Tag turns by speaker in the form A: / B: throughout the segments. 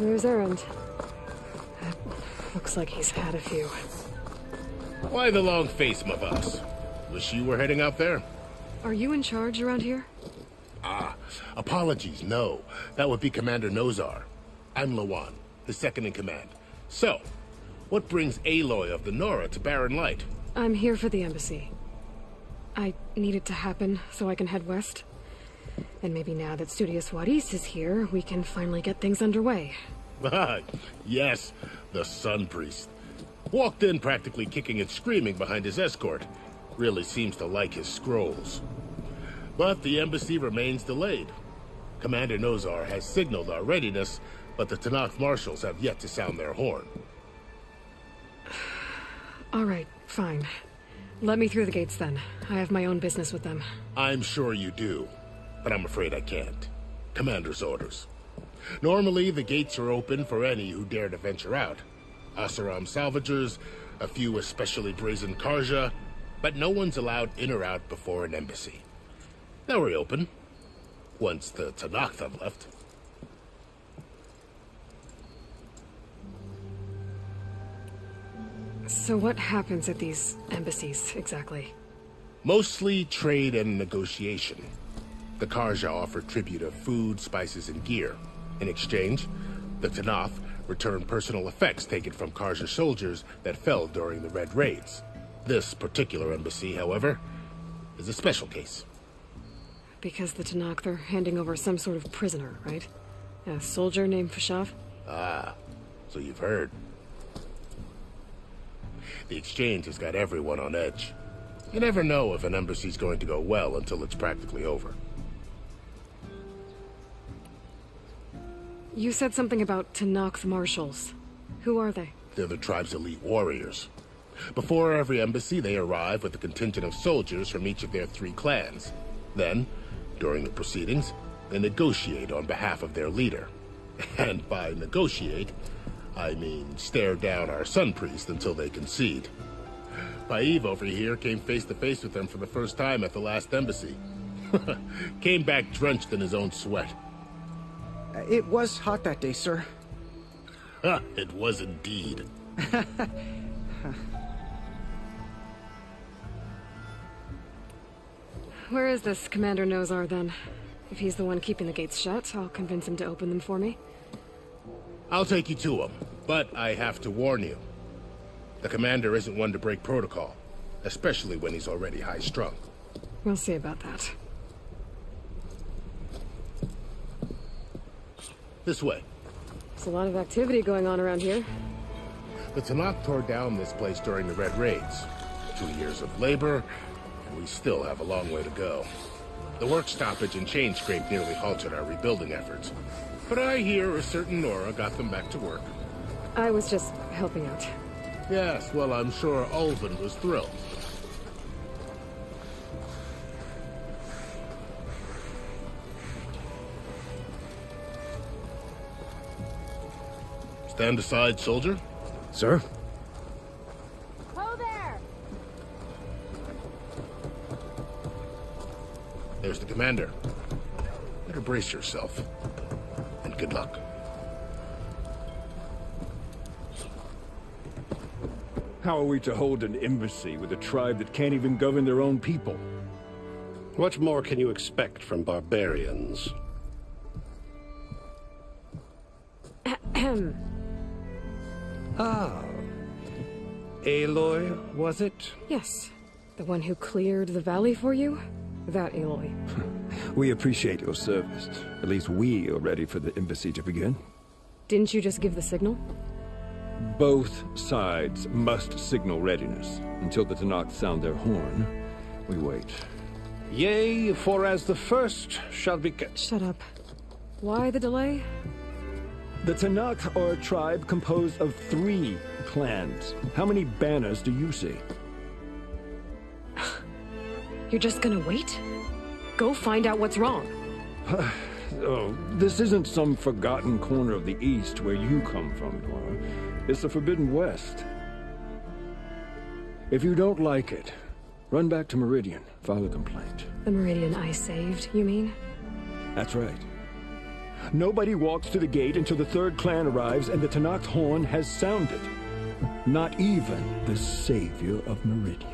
A: There's Errand. Looks like he's had a few.
B: Why the long face, my boss? Wish you were heading out there?
A: Are you in charge around here?
B: Ah, apologies, no. That would be Commander Nozar. I'm Lawan, his second in command. So, what brings Aloy of the Nora to Barren Light?
A: I'm here for the embassy. I need it to happen so I can head west. And maybe now that Studios Juarez is here, we can finally get things underway.
B: Ah, yes, the Sun Priest. Walked in practically kicking and screaming behind his escort. Really seems to like his scrolls. But the embassy remains delayed. Commander Nozar has signaled our readiness, but the Tanakh marshals have yet to sound their horn.
A: All right, fine. Let me through the gates then. I have my own business with them.
B: I'm sure you do, but I'm afraid I can't. Commander's orders. Normally, the gates are open for any who dare to venture out. Asaram salvagers, a few especially brazen Karja, but no one's allowed in or out before an embassy. They'll reopen, once the Tanakh have left.
A: So what happens at these embassies, exactly?
B: Mostly trade and negotiation. The Karja offer tribute of food, spices, and gear. In exchange, the Tanakh return personal effects taken from Karja soldiers that fell during the Red Raids. This particular embassy, however, is a special case.
A: Because the Tanakh, they're handing over some sort of prisoner, right? A soldier named Fashav?
B: Ah, so you've heard. The exchange has got everyone on edge. You never know if an embassy's going to go well until it's practically over.
A: You said something about Tanakh marshals. Who are they?
B: They're the tribe's elite warriors. Before every embassy, they arrive with a contingent of soldiers from each of their 3 clans. Then, during the proceedings, they negotiate on behalf of their leader. And by negotiate, I mean stare down our Sun Priest until they concede. Paiv over here came face to face with them for the first time at the last embassy. Came back drenched in his own sweat.
C: It was hot that day, sir.
B: It was indeed.
A: Where is this Commander Nozar, then? If he's the one keeping the gates shut, I'll convince him to open them for me.
B: I'll take you to him, but I have to warn you. The commander isn't one to break protocol, especially when he's already high-strung.
A: We'll see about that.
B: This way.
A: There's a lot of activity going on around here.
B: The Tanakh tore down this place during the Red Raids. 2 years of labor, and we still have a long way to go. The work stoppage and chain scrape nearly halted our rebuilding efforts. But I hear a certain Nora got them back to work.
A: I was just helping out.
B: Yes, well, I'm sure Ulvin was thrilled. Stand aside, soldier.
C: Sir?
A: Ho there!
B: There's the commander. Better brace yourself. And good luck.
D: How are we to hold an embassy with a tribe that can't even govern their own people?
E: What more can you expect from barbarians?
A: Ahem.
E: Ah. Aloy, was it?
A: Yes. The one who cleared the valley for you? That Aloy.
D: We appreciate your service. At least we are ready for the embassy to begin.
A: Didn't you just give the signal?
D: Both sides must signal readiness. Until the Tanakh sound their horn, we wait.
E: Yea, for as the first shall be kept.
A: Shut up. Why the delay?
D: The Tanakh are a tribe composed of 3 clans. How many banners do you see?
A: You're just gonna wait? Go find out what's wrong.
D: Oh, this isn't some forgotten corner of the East where you come from, Nora. It's the Forbidden West. If you don't like it, run back to Meridian, file a complaint.
A: The Meridian I saved, you mean?
D: That's right. Nobody walks to the gate until the third clan arrives and the Tanakh horn has sounded. Not even the savior of Meridian.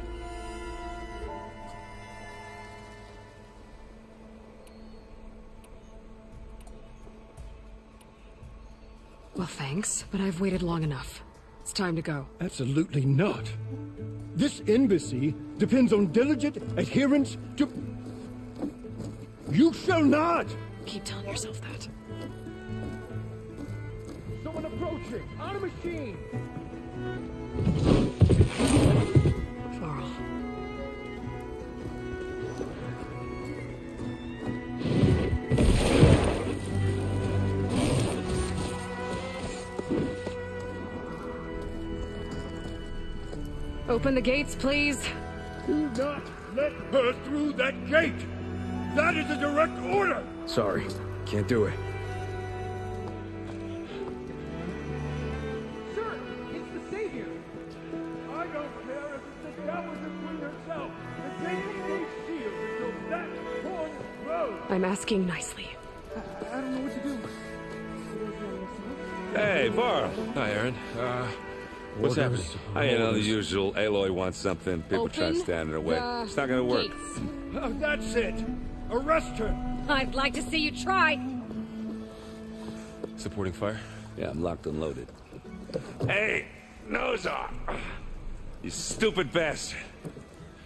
A: Well, thanks, but I've waited long enough. It's time to go.
D: Absolutely not. This embassy depends on diligent adherence to... You shall not!
A: Keep telling yourself that.
D: Someone approaching! On a machine!
A: Varl. Open the gates, please.
D: Do not let her through that gate! That is a direct order!
C: Sorry, can't do it.
D: Sir, it's the savior! I don't care if it's the Dowager Queen herself! The Gate shield until that horn grows!
A: I'm asking nicely.
C: I don't know what to do.
F: Hey, Varl. Hi, Aaron. What's happening? I know the usual. Aloy wants something. People try to stand in her way. It's not gonna work.
D: That's it! Arrest her!
A: I'd like to see you try.
F: Supporting fire? Yeah, I'm locked and loaded. Hey, Nozar! You stupid bastard.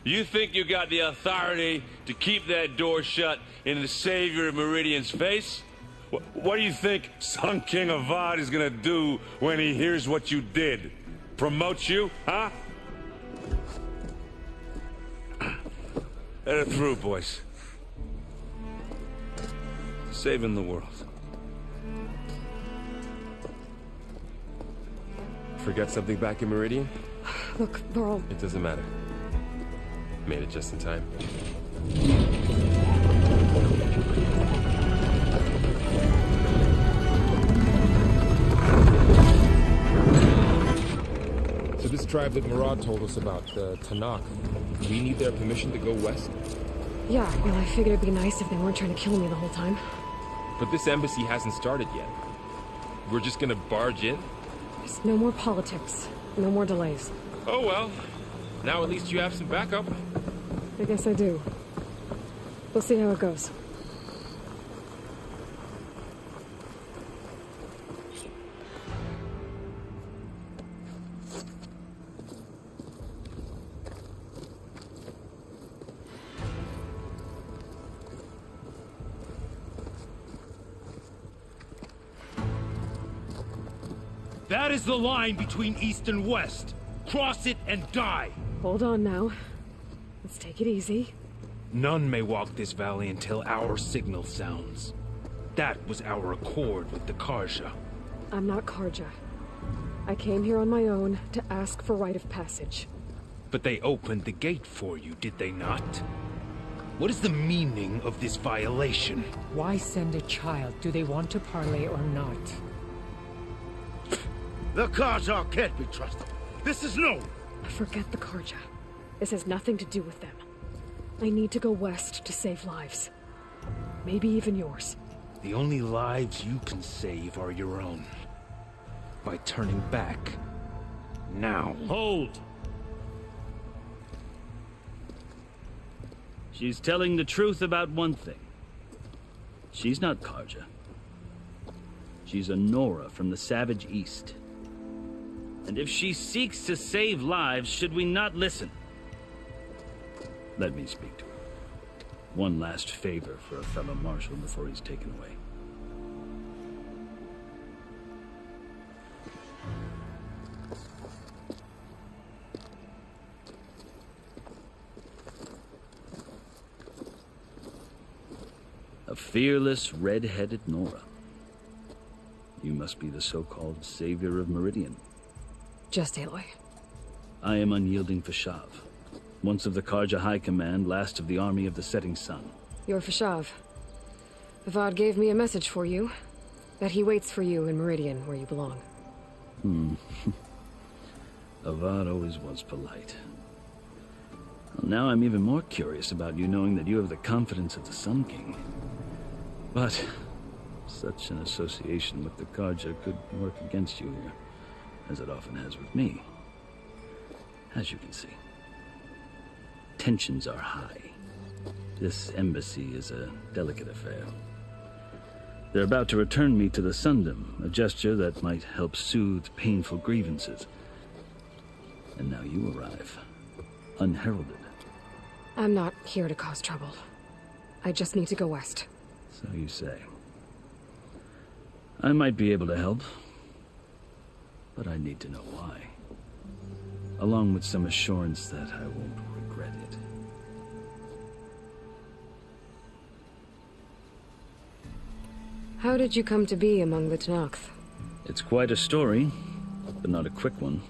F: You think you got the authority to keep that door shut in the savior of Meridian's face? What do you think Sun King Avad is gonna do when he hears what you did? Promote you, huh? Let it through, boys. Saving the world.
G: Forget something back in Meridian?
A: Look, Varl.
G: It doesn't matter. Made it just in time. So this tribe that Murad told us about, the Tanakh, we need their permission to go west?
A: Yeah, well, I figured it'd be nice if they weren't trying to kill me the whole time.
G: But this embassy hasn't started yet. We're just gonna barge in?
A: There's no more politics. No more delays.
G: Oh well. Now at least you have some backup.
A: I guess I do. We'll see how it goes.
H: That is the line between East and West. Cross it and die.
A: Hold on now. Let's take it easy.
H: None may walk this valley until our signal sounds. That was our accord with the Karja.
A: I'm not Karja. I came here on my own to ask for rite of passage.
H: But they opened the gate for you, did they not? What is the meaning of this violation?
I: Why send a child? Do they want to parley or not?
H: The Karja can't be trusted. This is known.
A: Forget the Karja. This has nothing to do with them. I need to go west to save lives. Maybe even yours.
H: The only lives you can save are your own. By turning back. Now.
J: Hold! She's telling the truth about one thing. She's not Karja. She's a Nora from the Savage East. And if she seeks to save lives, should we not listen? Let me speak to her. One last favor for a fellow marshal before he's taken away. A fearless, red-headed Nora. You must be the so-called savior of Meridian.
A: Just Aloy.
J: I am unyielding Fashav. Once of the Karja High Command, last of the army of the setting sun.
A: You're Fashav. Avad gave me a message for you. That he waits for you in Meridian, where you belong.
J: Avad always was polite. Well, now I'm even more curious about you knowing that you have the confidence of the Sun King. But Such an association with the Karja could work against you here, as it often has with me. As you can see, tensions are high. This embassy is a delicate affair. They're about to return me to the Sundom, a gesture that might help soothe painful grievances. And now you arrive, unheralded.
A: I'm not here to cause trouble. I just need to go west.
J: So you say. I might be able to help, but I need to know why. Along with some assurance that I won't regret it.
A: How did you come to be among the Tanakh?
J: It's quite a story, but not a quick one.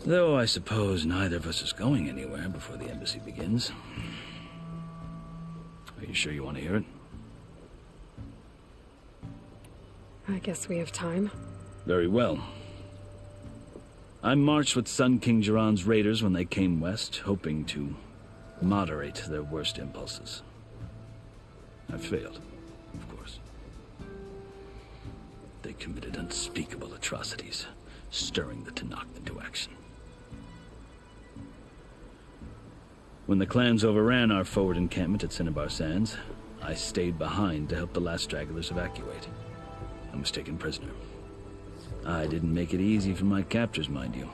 J: Though I suppose neither of us is going anywhere before the embassy begins. Are you sure you want to hear it?
A: I guess we have time.
J: Very well. I marched with Sun King Jiran's raiders when they came west, hoping to moderate their worst impulses. I failed, of course. They committed unspeakable atrocities, stirring the Tanakh into action. When the clans overran our forward encampment at Cinnabar Sands, I stayed behind to help the last stragglers evacuate. I was taken prisoner. I didn't make it easy for my captors, mind you.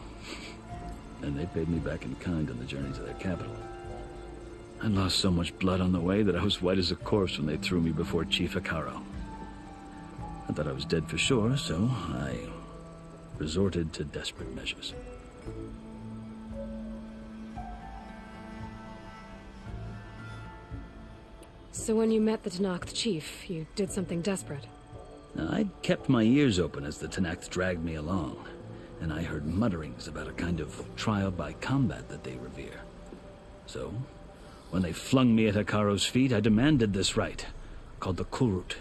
J: And they paid me back in kind on the journey to their capital. I lost so much blood on the way that I was white as a corpse when they threw me before Chief Hekaro. I thought I was dead for sure, so I resorted to desperate measures.
A: So when you met the Tanakh chief, you did something desperate?
J: I'd kept my ears open as the Tanakh dragged me along, and I heard mutterings about a kind of trial by combat that they revere. So, when they flung me at Hekaro's feet, I demanded this right, called the Kulrut,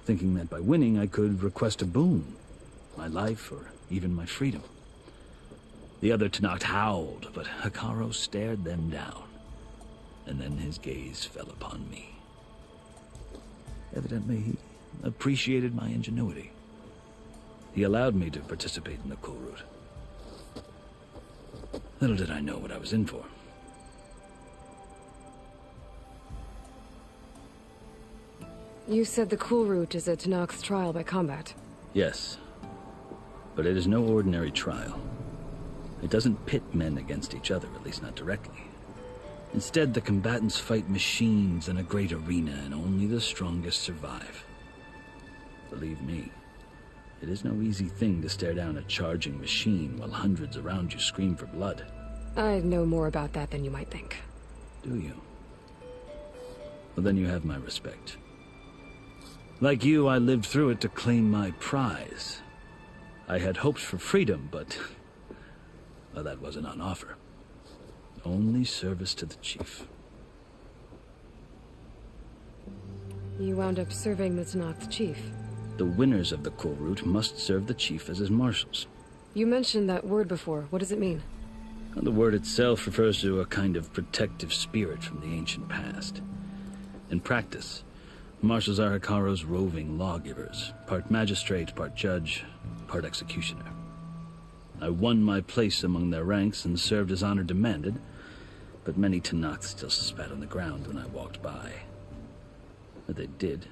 J: thinking that by winning I could request a boon, my life or even my freedom. The other Tanakh howled, but Hekaro stared them down, and then his gaze fell upon me. Evidently, he appreciated my ingenuity. He allowed me to participate in the Kulrut. Little did I know what I was in for.
A: You said the Kulrut is a Tanakh's trial by combat.
J: Yes, but it is no ordinary trial. It doesn't pit men against each other, at least not directly. Instead, the combatants fight machines in a great arena, and only the strongest survive. Believe me, it is no easy thing to stare down a charging machine while hundreds around you scream for blood.
A: I know more about that than you might think.
J: Do you? Well, then you have my respect. Like you, I lived through it to claim my prize. I had hoped for freedom, but well, that wasn't on offer. Only service to the chief.
A: You wound up serving the Tanakh chief.
J: The winners of the Kulrut must serve the chief as his marshals.
A: You mentioned that word before. What does it mean?
J: Well, the word itself refers to a kind of protective spirit from the ancient past. In practice, marshals are Hekaro's roving lawgivers, part magistrate, part judge, part executioner. I won my place among their ranks and served as honor demanded, but many Tanakh still spat on the ground when I walked by. But they did,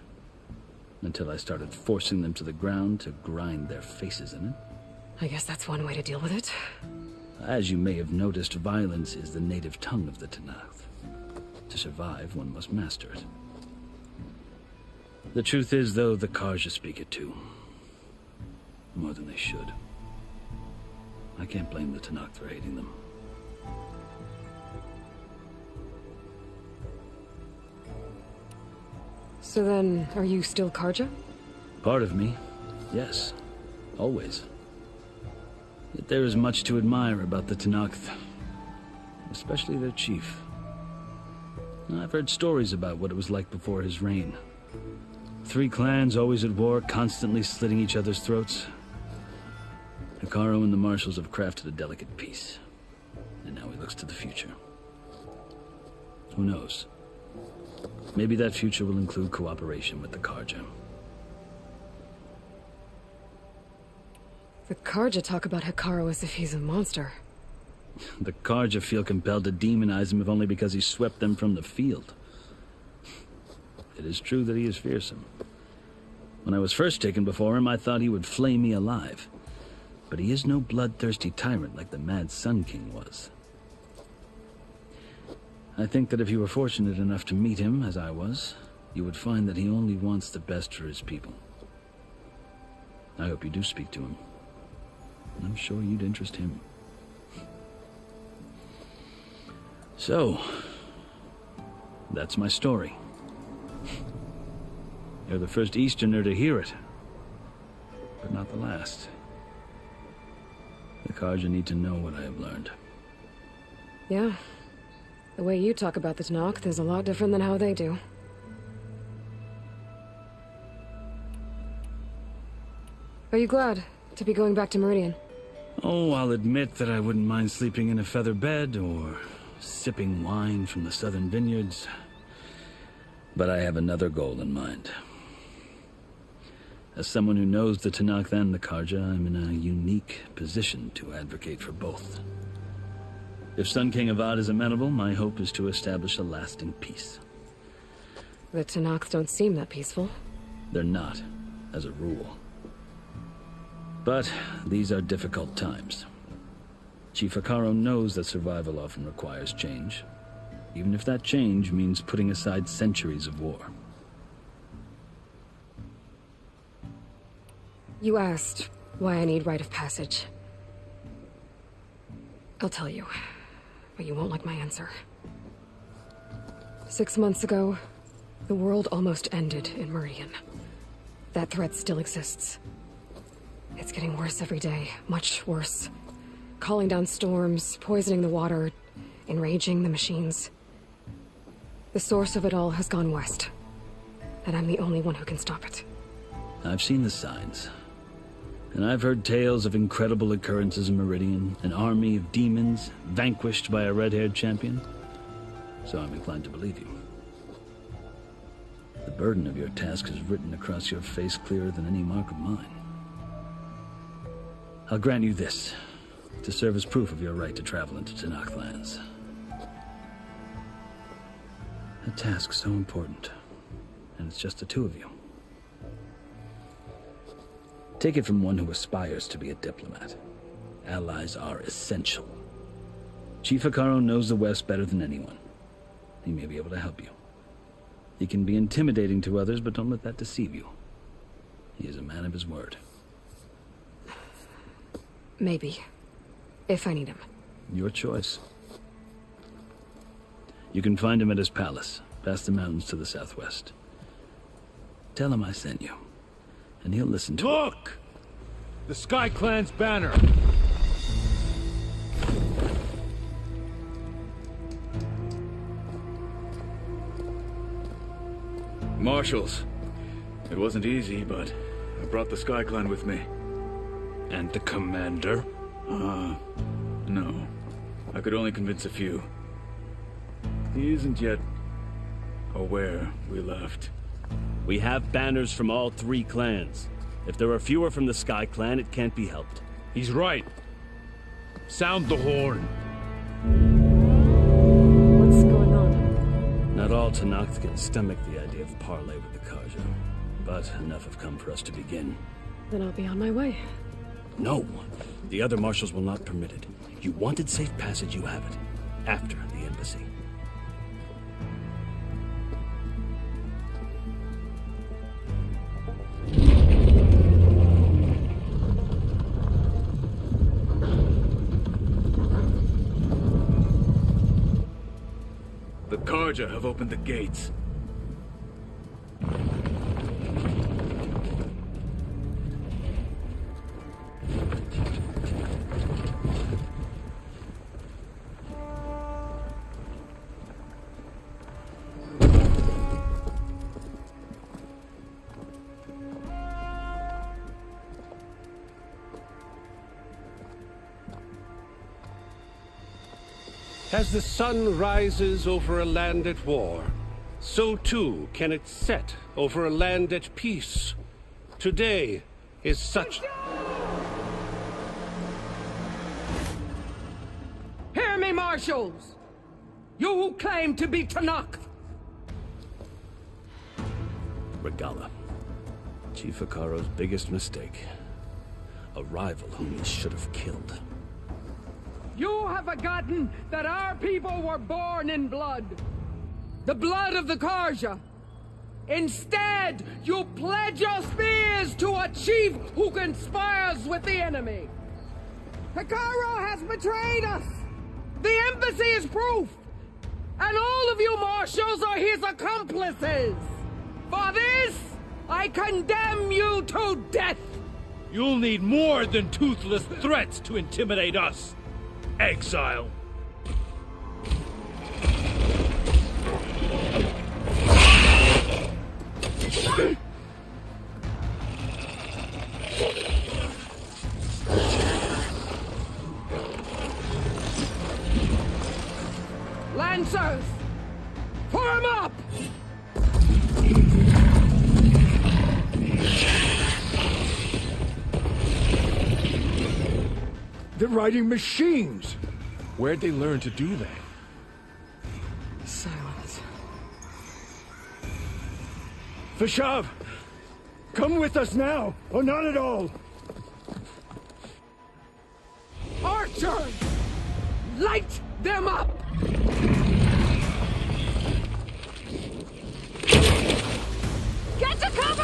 J: until I started forcing them to the ground to grind their faces in it.
A: I guess that's one way to deal with it.
J: As you may have noticed, violence is the native tongue of the Tanakh. To survive, one must master it. The truth is, though, the Karja speak it too. More than they should. I can't blame the Tanakh for hating them.
A: So then, are you still Karja?
J: Part of me, yes. Always. Yet there is much to admire about the Tanakh, especially their chief. I've heard stories about what it was like before his reign. 3 clans always at war, constantly slitting each other's throats. Hekaro and the marshals have crafted a delicate peace, and now he looks to the future. Who knows? Maybe that future will include cooperation with the Karja.
A: The Karja talk about Hikaru as if he's a monster.
J: The Karja feel compelled to demonize him if only because he swept them from the field. It is true that he is fearsome. When I was first taken before him, I thought he would flay me alive. But he is no bloodthirsty tyrant like the Mad Sun King was. I think that if you were fortunate enough to meet him, as I was, you would find that he only wants the best for his people. I hope you do speak to him. I'm sure you'd interest him. So, that's my story. You're the first Easterner to hear it, but not the last. The Karja need to know what I have learned.
A: Yeah. The way you talk about the Tanakh is a lot different than how they do. Are you glad to be going back to Meridian?
J: Oh, I'll admit that I wouldn't mind sleeping in a feather bed or sipping wine from the southern vineyards. But I have another goal in mind. As someone who knows the Tanakh and the Karja, I'm in a unique position to advocate for both. If Sun King Avad is amenable, my hope is to establish a lasting peace.
A: The Tanakhs don't seem that peaceful.
J: They're not, as a rule. But these are difficult times. Chief Hikaru knows that survival often requires change, even if that change means putting aside centuries of war.
A: You asked why I need rite of passage. I'll tell you, but you won't like my answer. 6 months ago, the world almost ended in Meridian. That threat still exists. It's getting worse every day, much worse. Calling down storms, poisoning the water, enraging the machines. The source of it all has gone west, and I'm the only one who can stop it.
J: I've seen the signs. And I've heard tales of incredible occurrences in Meridian, an army of demons vanquished by a red-haired champion. So I'm inclined to believe you. The burden of your task is written across your face clearer than any mark of mine. I'll grant you this, to serve as proof of your right to travel into Tanakh lands. A task so important, and it's just the two of you. Take it from one who aspires to be a diplomat. Allies are essential. Chief Hikaru knows the West better than anyone. He may be able to help you. He can be intimidating to others, but don't let that deceive you. He is a man of his word.
A: Maybe. If I need him.
J: Your choice. You can find him at his palace, past the mountains to the southwest. Tell him I sent you, and he'll listen to it.
D: Look! The Sky Clan's banner!
C: Marshals. It wasn't easy, but I brought the Sky Clan with me.
H: And the commander?
C: No. I could only convince a few. He isn't yet aware we left.
K: We have banners from all 3 clans. If there are fewer from the Sky Clan, it can't be helped.
D: He's right. Sound the horn.
A: What's going on?
J: Not all Tanakh can stomach the idea of parley with the Karja, but enough have come for us to begin.
A: Then I'll be on my way.
K: No, the other marshals will not permit it. You wanted safe passage, you have it. After the embassy.
C: The Karja have opened the gates.
E: As the sun rises over a land at war, so too can it set over a land at peace. Today is such...
I: Hear me, marshals! You who claim to be Tanakh!
K: Regala. Chief Hikaru's biggest mistake. A rival whom he should have killed.
I: You have forgotten that our people were born in blood. The blood of the Karja. Instead, you pledge your spears to a chief who conspires with the enemy. Hikaru has betrayed us. The embassy is proof. And all of you marshals are his accomplices. For this, I condemn you to death.
H: You'll need more than toothless threats to intimidate us. Exile.
I: Lancers! Form up!
D: They're riding machines.
G: Where'd they learn to do that?
A: Silence.
D: Vashav, come with us now, or not at all.
I: Archers! Light them up! Get to cover!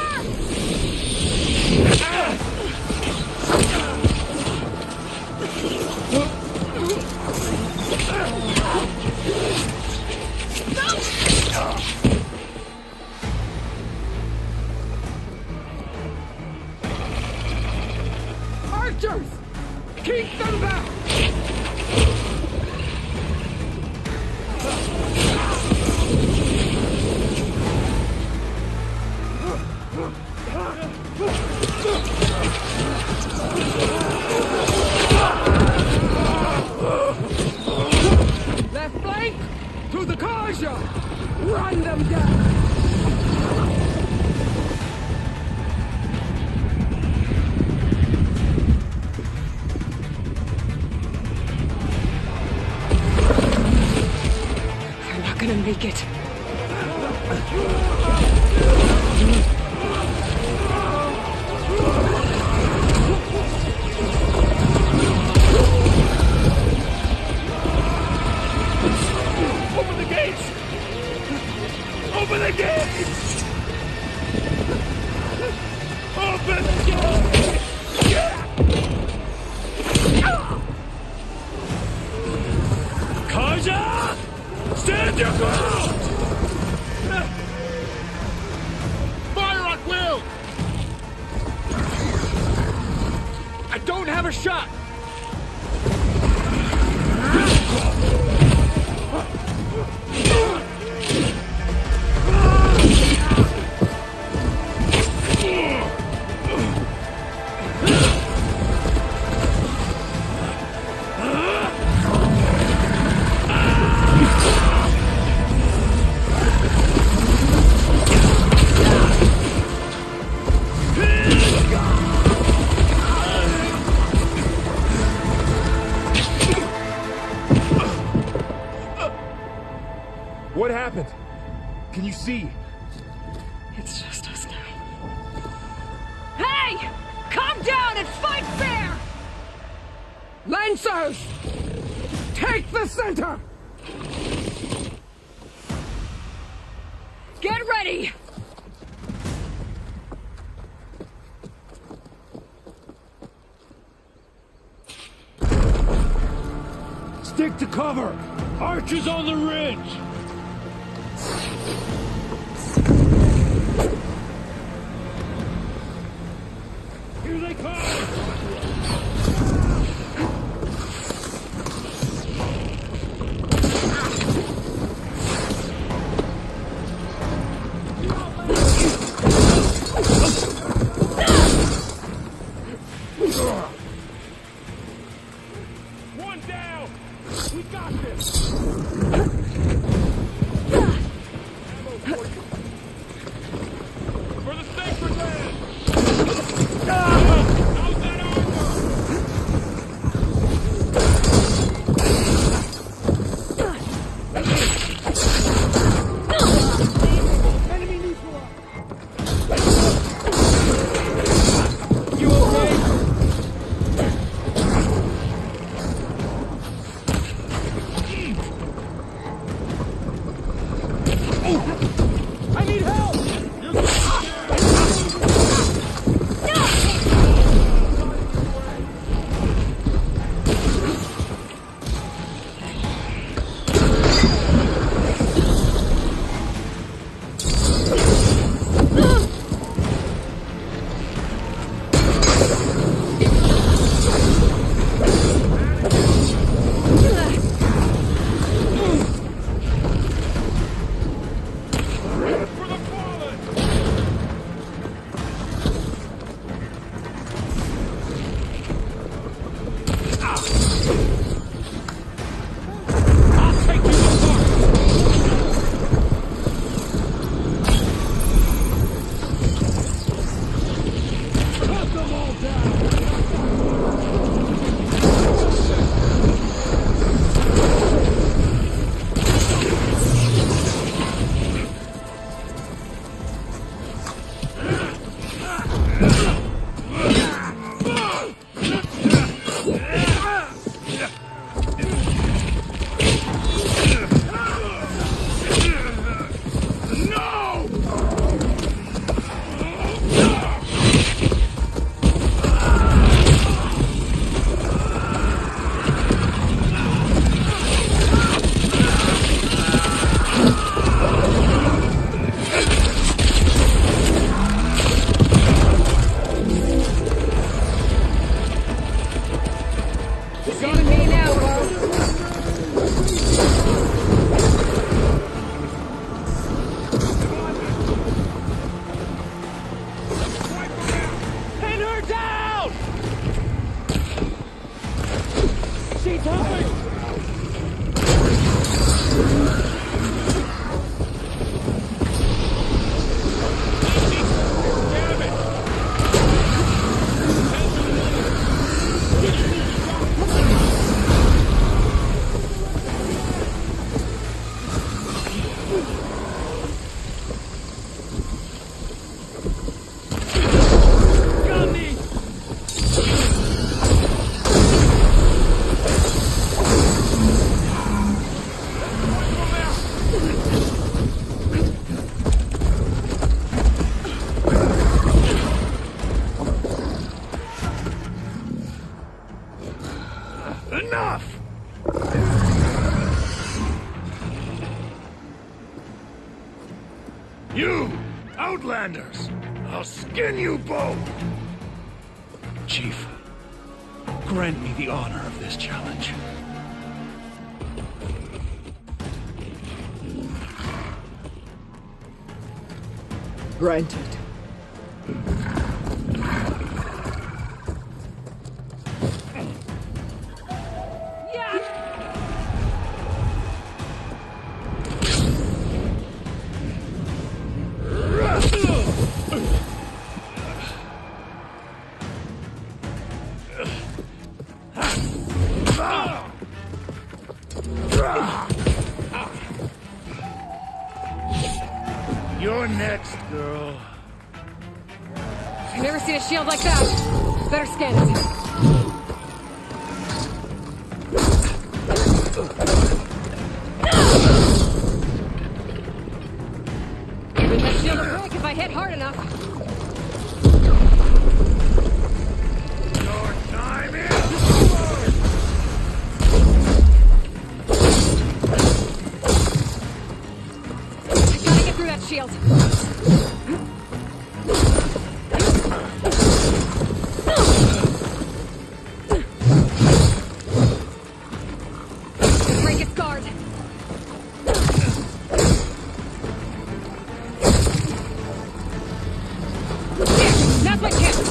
I: Archers! Keep them back! Left flank! To the Karja! Run them down!
A: They're not gonna make it.
D: Open the gates! Open the gates! Open the gates!
H: Karja! Stand your ground!
D: Fire at will! I don't have a shot!
G: What happened? Can you see?
A: It's just us now.
I: Hey! Calm down and fight fair! Lancers! Take the center! Get ready!
D: Stick to cover! Archers on the ridge! Here they come! One down! We got this! Ammo
H: commanders. I'll skin you both! Chief, grant me the honor of this challenge.
I: Granted.
H: You're next, girl.
A: I've never seen a shield like that. Better scan it. That shield will break if I hit hard enough.
H: Your time is
A: I gotta get through that shield. Break its guard. There, now's my chance.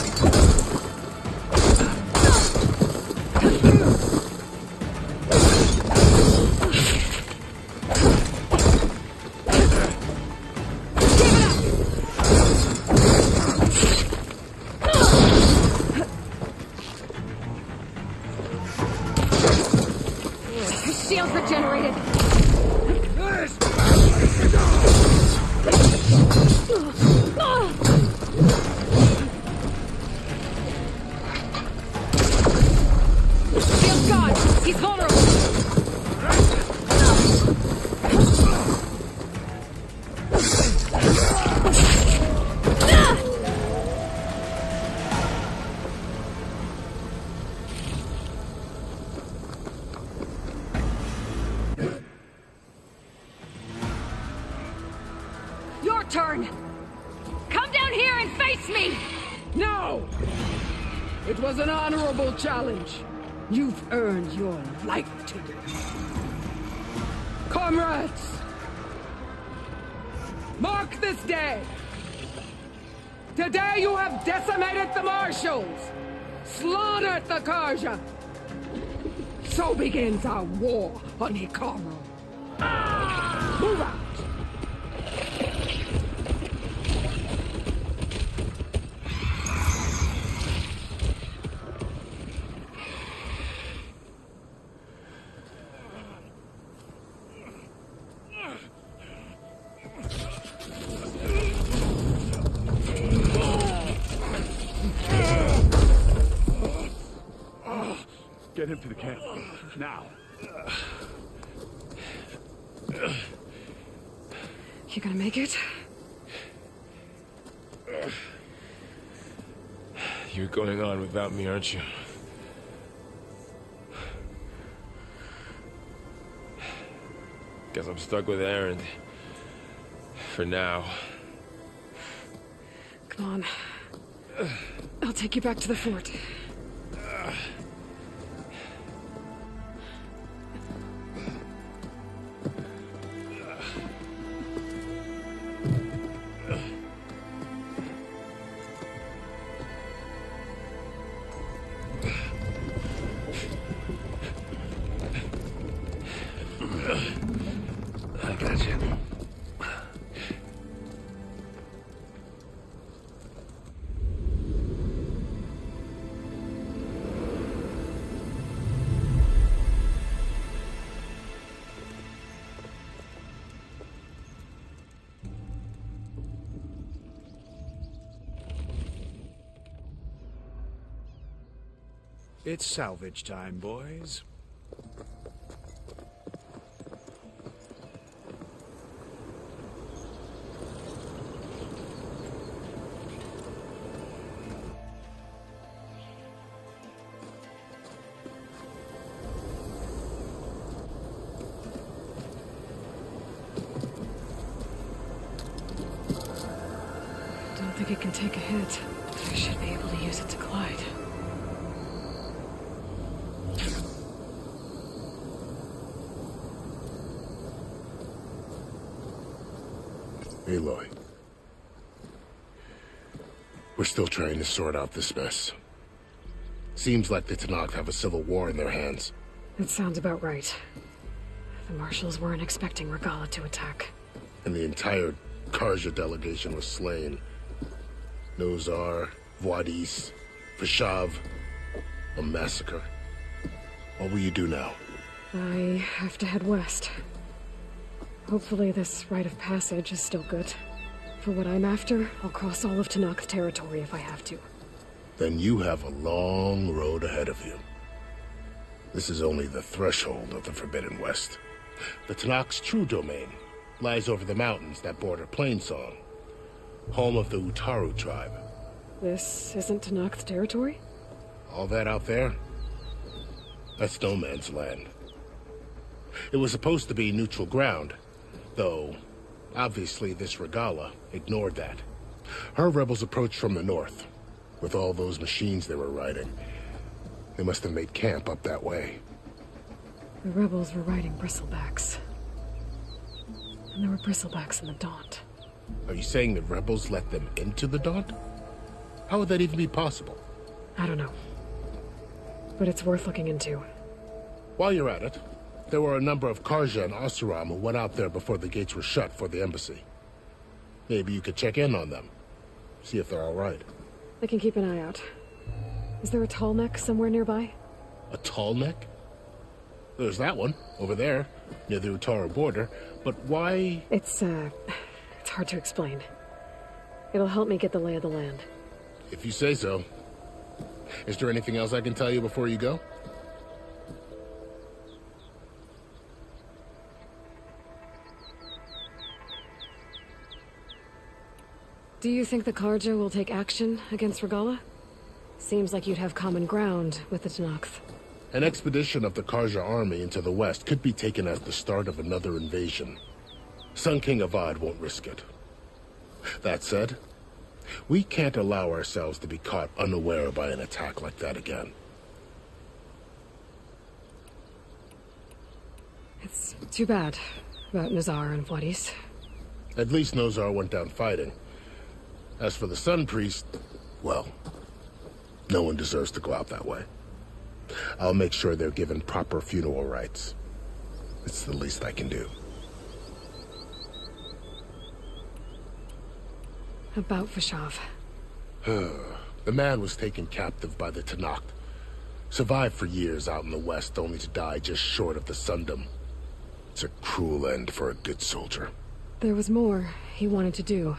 A: Shields regenerated. Shield's gone. He's vulnerable. Your turn. Come down here and face me.
I: No! It was an honorable challenge. You've earned your life today. Comrades! Mark this day! Today you have decimated the Marshals! Slaughtered the Karja! So begins our war on Hikaru. Move out!
C: Get him to the camp. Now.
A: You gonna make it?
G: You're going on without me, aren't you? Guess I'm stuck with Aaron. For now.
A: Come on. I'll take you back to the fort.
G: I got you.
H: It's salvage time, boys.
A: like it can take a hit, but I should be able to use it to glide.
B: Aloy. We're still trying to sort out this mess. Seems like the Tanakh have a civil war in their hands.
A: That sounds about right. The marshals weren't expecting Regala to attack.
B: And the entire Karja delegation was slain. Nozar, Voidis, Vashav. A massacre. What will you do now?
A: I have to head west. Hopefully this rite of passage is still good. For what I'm after, I'll cross all of Tanakh territory if I have to.
B: Then you have a long road ahead of you. This is only the threshold of the Forbidden West. The Tanakh's true domain lies over the mountains that border Plainsong, home of the Utaru tribe.
A: This isn't Tanakh territory?
B: All that out there? That's no man's land. It was supposed to be neutral ground, though obviously this Regala ignored that. Her rebels approached from the north, with all those machines they were riding. They must have made camp up that way.
A: The rebels were riding bristlebacks. And there were bristlebacks in the Daunt.
B: Are you saying the rebels let them into the Daunt? How would that even be possible?
A: I don't know. But it's worth looking into.
B: While you're at it, there were a number of Karja and Oseram who went out there before the gates were shut for the embassy. Maybe you could check in on them. See if they're all right.
A: I can keep an eye out. Is there a tall neck somewhere nearby?
B: A tall neck? There's that one, over there, near the Utaru border. But why?
A: It's hard to explain. It'll help me get the lay of the land.
B: If you say so. Is there anything else I can tell you before you go?
A: Do you think the Karja will take action against Regala? Seems like you'd have common ground with the Tanakh.
B: An expedition of the Karja army into the west could be taken as the start of another invasion. Sun King Avad won't risk it. That said, we can't allow ourselves to be caught unaware by an attack like that again.
A: It's too bad about Nazar and Voidis.
B: At least Nozar went down fighting. As for the Sun Priest, well, no one deserves to go out that way. I'll make sure they're given proper funeral rites. It's the least I can do.
A: About Vashav.
B: The man was taken captive by the Tanakh. Survived for years out in the west, only to die just short of the Sundom. It's a cruel end for a good soldier.
A: There was more he wanted to do.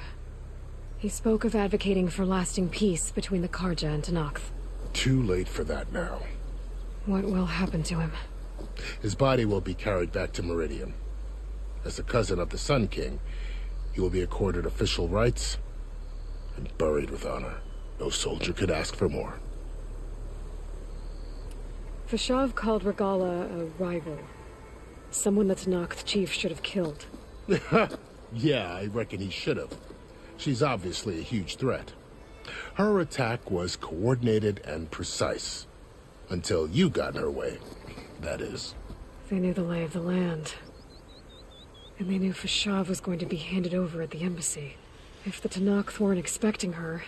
A: He spoke of advocating for lasting peace between the Karja and Tanakh.
B: Too late for that now.
A: What will happen to him?
B: His body will be carried back to Meridian. As a cousin of the Sun King, he will be accorded official rights and buried with honor. No soldier could ask for more.
A: Vashav called Regala a rival. Someone the Tanakh chief should have killed.
B: Yeah, I reckon he should have. She's obviously a huge threat. Her attack was coordinated and precise. Until you got in her way, that is.
A: They knew the lay of the land. And they knew Vashav was going to be handed over at the embassy. If the Tanakh weren't expecting her,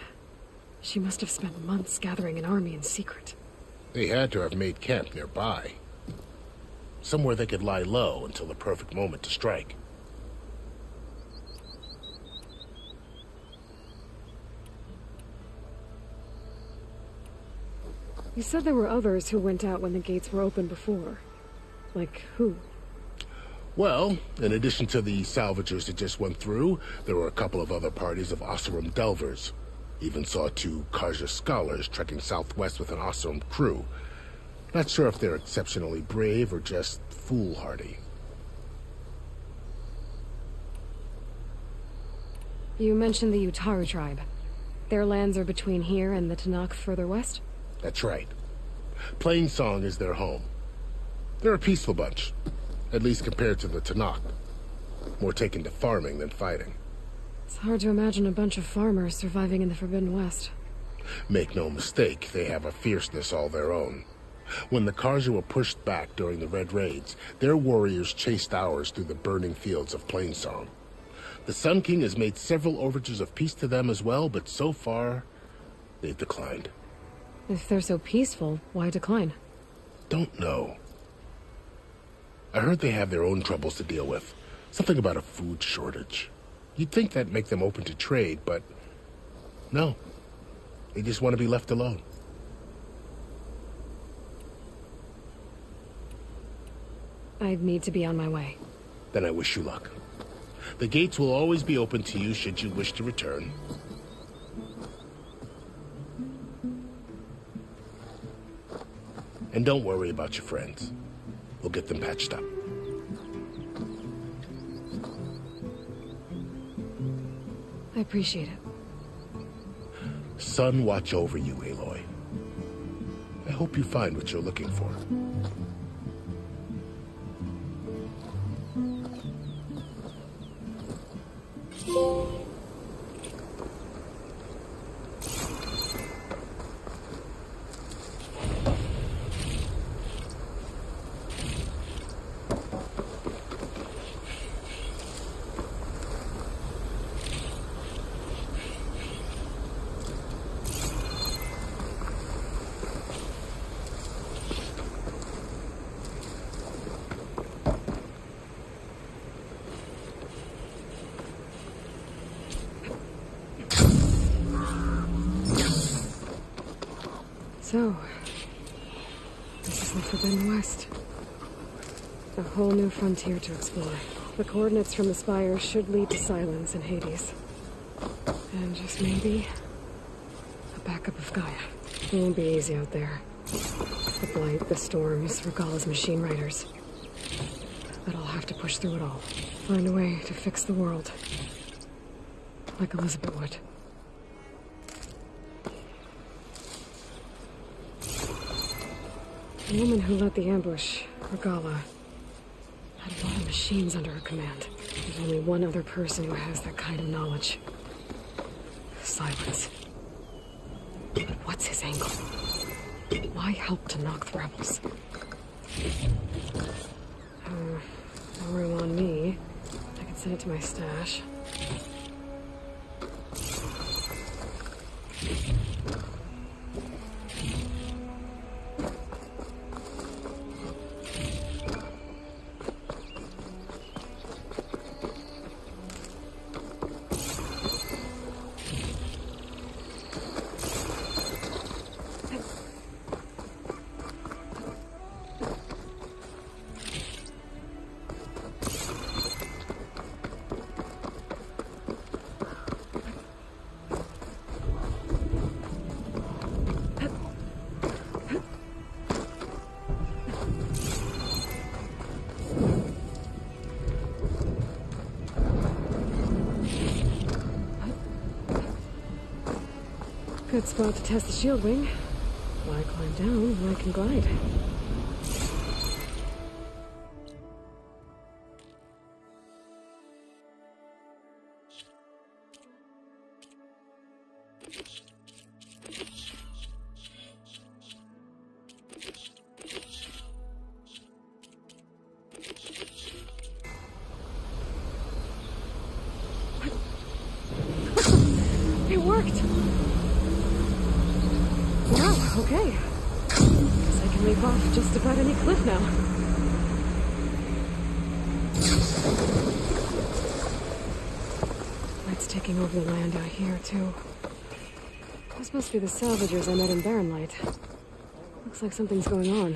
A: she must have spent months gathering an army in secret.
B: They had to have made camp nearby. Somewhere they could lie low until the perfect moment to strike.
A: You said there were others who went out when the gates were open before. Like who?
B: Well, in addition to the salvagers that just went through, there were a couple of other parties of Oseram delvers. Even saw 2 Karja scholars trekking southwest with an Oseram crew. Not sure if they're exceptionally brave or just foolhardy.
A: You mentioned the Utaru tribe. Their lands are between here and the Tanakh further west?
B: That's right. Plainsong is their home. They're a peaceful bunch, at least compared to the Tanakh. More taken to farming than fighting.
A: It's hard to imagine a bunch of farmers surviving in the Forbidden West.
B: Make no mistake, they have a fierceness all their own. When the Karja were pushed back during the Red Raids, their warriors chased ours through the burning fields of Plainsong. The Sun King has made several overtures of peace to them as well, but so far, they've declined.
A: If they're so peaceful, why decline?
B: Don't know. I heard they have their own troubles to deal with. Something about a food shortage. You'd think that'd make them open to trade, but no. They just want to be left alone.
A: I need to be on my way.
B: Then I wish you luck. The gates will always be open to you should you wish to return. And don't worry about your friends. We'll get them patched up.
A: I appreciate it.
B: Sun watch over you, Aloy. I hope you find what you're looking for.
A: So, this is the Forbidden West. A whole new frontier to explore. The coordinates from the spire should lead to Silence and Hades. And just maybe, a backup of Gaia. It won't be easy out there. The Blight, the Storms, Regalla's machine riders. But I'll have to push through it all. Find a way to fix the world. Like Elizabeth would. The woman who led the ambush, Regalla, had a lot of machines under her command. There's only one other person who has that kind of knowledge. Silence. But what's his angle? Why help to knock the rebels? No room on me. I can send it to my stash. Good spot to test the shield wing. Why climb down when I can glide? It worked! Wow, okay. Guess I can leap off just about any cliff now. Light's taking over the land out here, too. Those must be the salvagers I met in Barren Light. Looks like something's going on.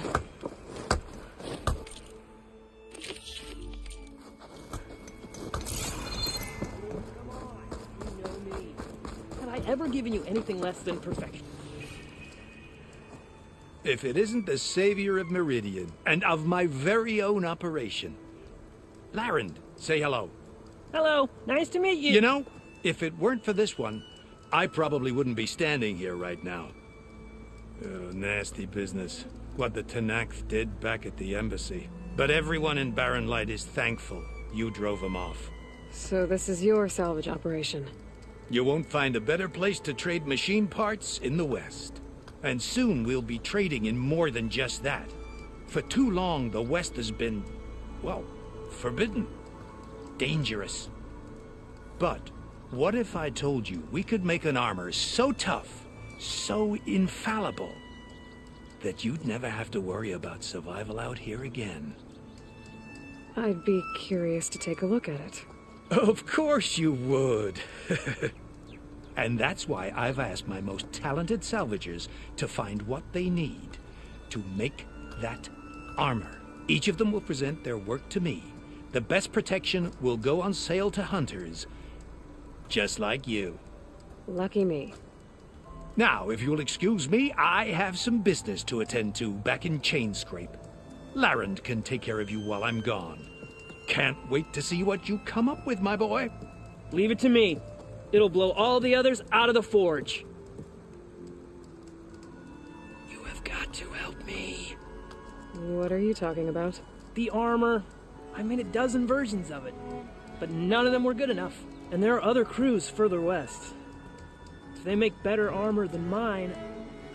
K: Have I ever given you anything less than perfection?
L: If it isn't the savior of Meridian, and of my very own operation. Larend, say hello.
K: Hello, nice to meet you.
L: You know, if it weren't for this one, I probably wouldn't be standing here right now. Oh, nasty business. What the Tenakth did back at the embassy. But everyone in Barren Light is thankful you drove them off.
A: So this is your salvage operation?
L: You won't find a better place to trade machine parts in the West. And soon we'll be trading in more than just that. For too long, the West has been, well, forbidden. Dangerous. But what if I told you we could make an armor so tough, so infallible, that you'd never have to worry about survival out here again?
A: I'd be curious to take a look at it.
L: Of course you would. And that's why I've asked my most talented salvagers to find what they need to make that armor. Each of them will present their work to me. The best protection will go on sale to hunters, just like you.
A: Lucky me.
L: Now, if you'll excuse me, I have some business to attend to back in Chainscrape. Larend can take care of you while I'm gone. Can't wait to see what you come up with, my boy.
M: Leave it to me. It'll blow all the others out of the forge.
L: You have got to help me.
A: What are you talking about?
M: The armor. I made a dozen versions of it, but none of them were good enough. And there are other crews further west. If they make better armor than mine,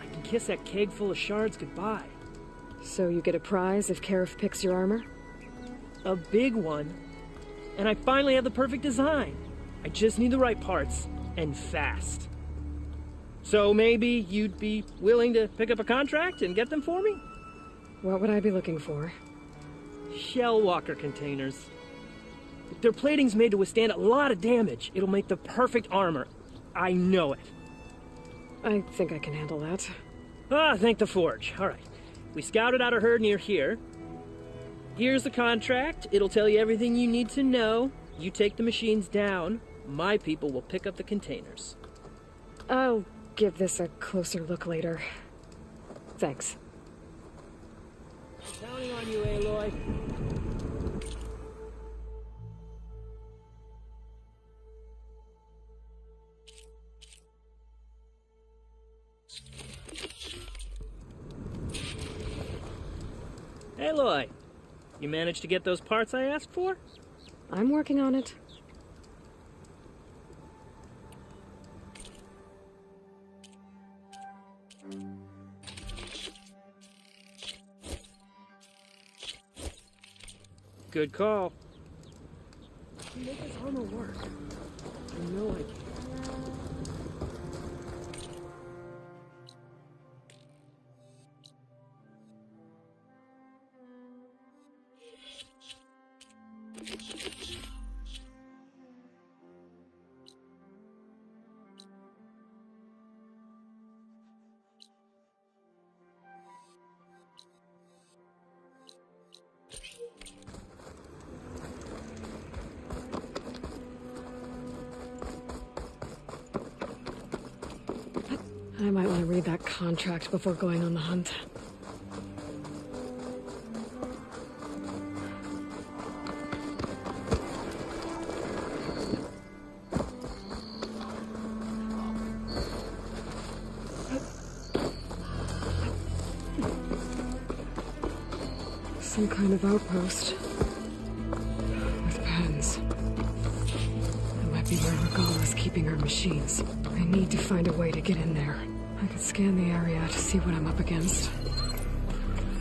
M: I can kiss that keg full of shards goodbye.
A: So you get a prize if Karif picks your armor?
M: A big one. And I finally have the perfect design. I just need the right parts, and fast. So maybe you'd be willing to pick up a contract and get them for me?
A: What would I be looking for?
M: Shell walker containers. If their plating's made to withstand a lot of damage, it'll make the perfect armor. I know it.
A: I think I can handle that.
M: Ah, thank the forge. All right. We scouted out a herd near here. Here's the contract. It'll tell you everything you need to know. You take the machines down. My people will pick up the containers.
A: I'll give this a closer look later. Thanks.
M: Counting on you, Aloy. Aloy, you managed to get those parts I asked for?
A: I'm working on it.
M: Good call. I can make this armor work. I know I can.
A: I might want to read that contract before going on the hunt. Some kind of outpost. With pens. That might be where Regala's keeping her machines. I need to find a way to get in there. I could scan the area to see what I'm up against.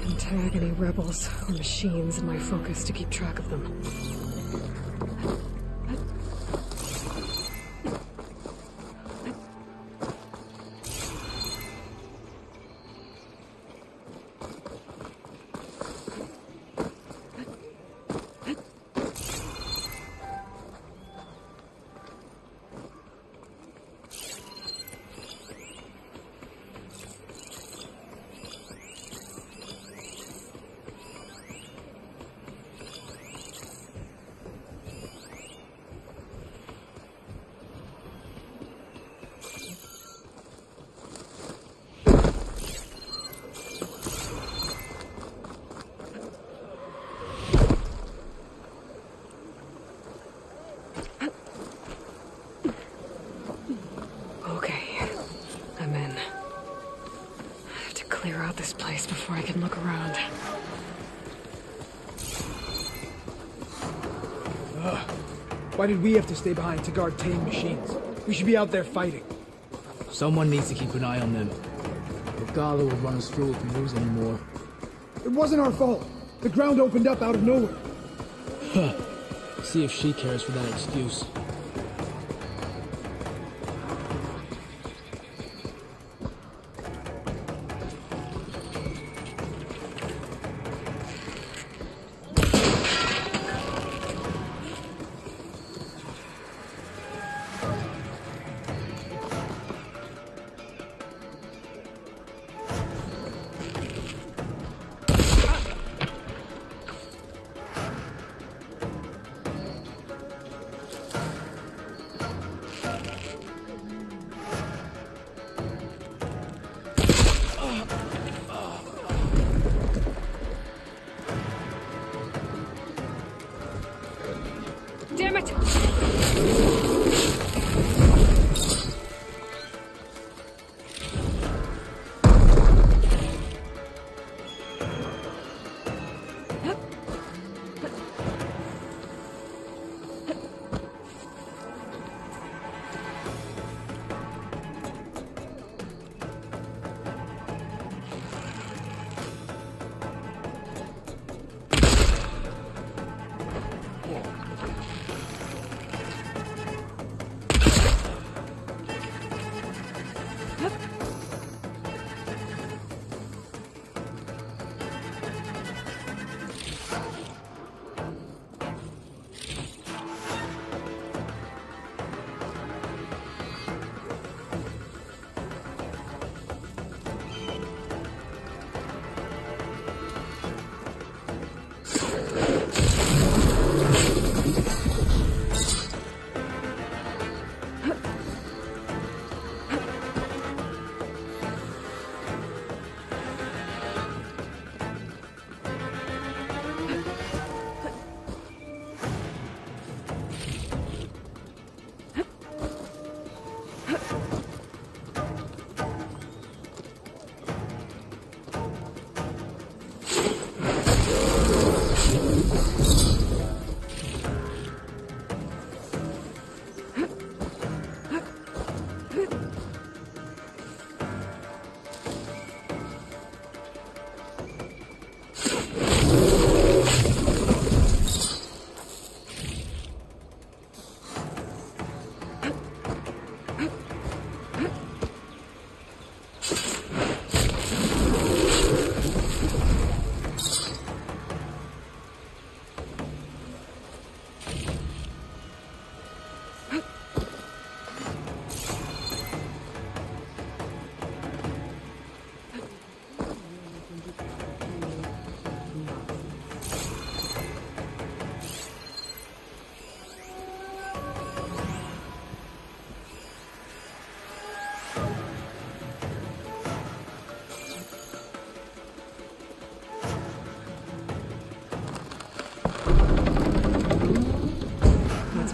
A: And tag any rebels or machines in my focus to keep track of them. Clear out this place before I can look around.
N: Why did we have to stay behind to guard tame machines? We should be out there fighting.
O: Someone needs to keep an eye on them. Regala will run us through if we lose any more.
N: It wasn't our fault. The ground opened up out of nowhere.
O: Huh. See if she cares for that excuse.
A: Damn it!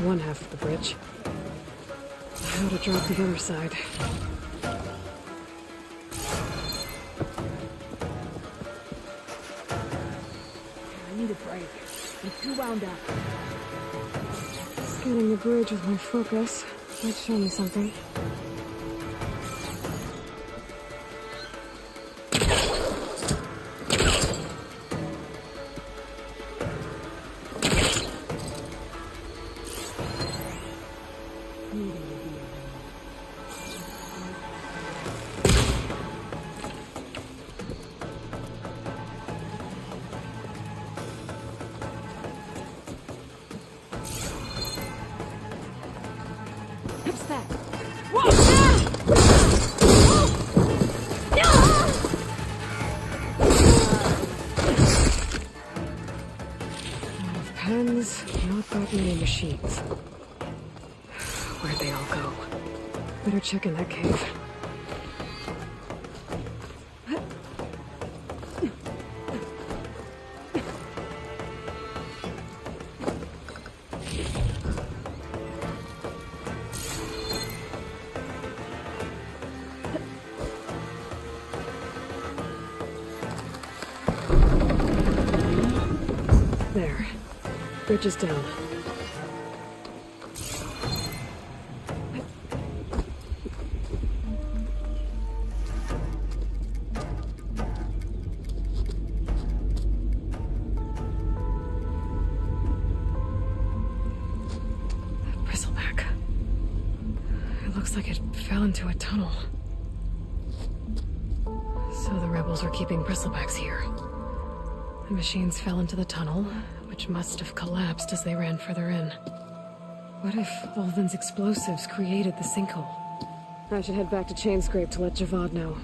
A: One half of the bridge. How to drop the other side.
M: I need a break. I'm too wound up.
A: Scanning the bridge with my focus might show me something. Pens, not that many machines. Where'd they all go? Better check in that cave. There. Bridge is down. into a tunnel. So the rebels were keeping bristlebacks here. The machines fell into the tunnel, which must have collapsed as they ran further in. What if Ulvin's explosives created the sinkhole? I should head back to Chainscrape to let Javad know.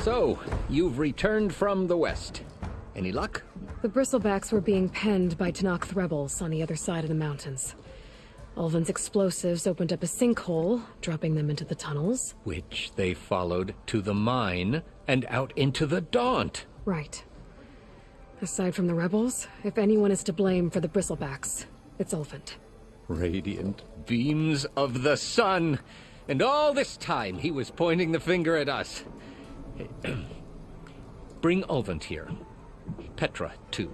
P: So, you've returned from the west. Any luck?
A: The bristlebacks were being penned by Tanakh rebels on the other side of the mountains. Ulvin's explosives opened up a sinkhole, dropping them into the tunnels.
P: Which they followed to the mine and out into the Daunt.
A: Right. Aside from the rebels, if anyone is to blame for the bristlebacks, it's Ulvin.
P: Radiant beams of the sun! And all this time he was pointing the finger at us. Bring Ulvin here. Petra, too.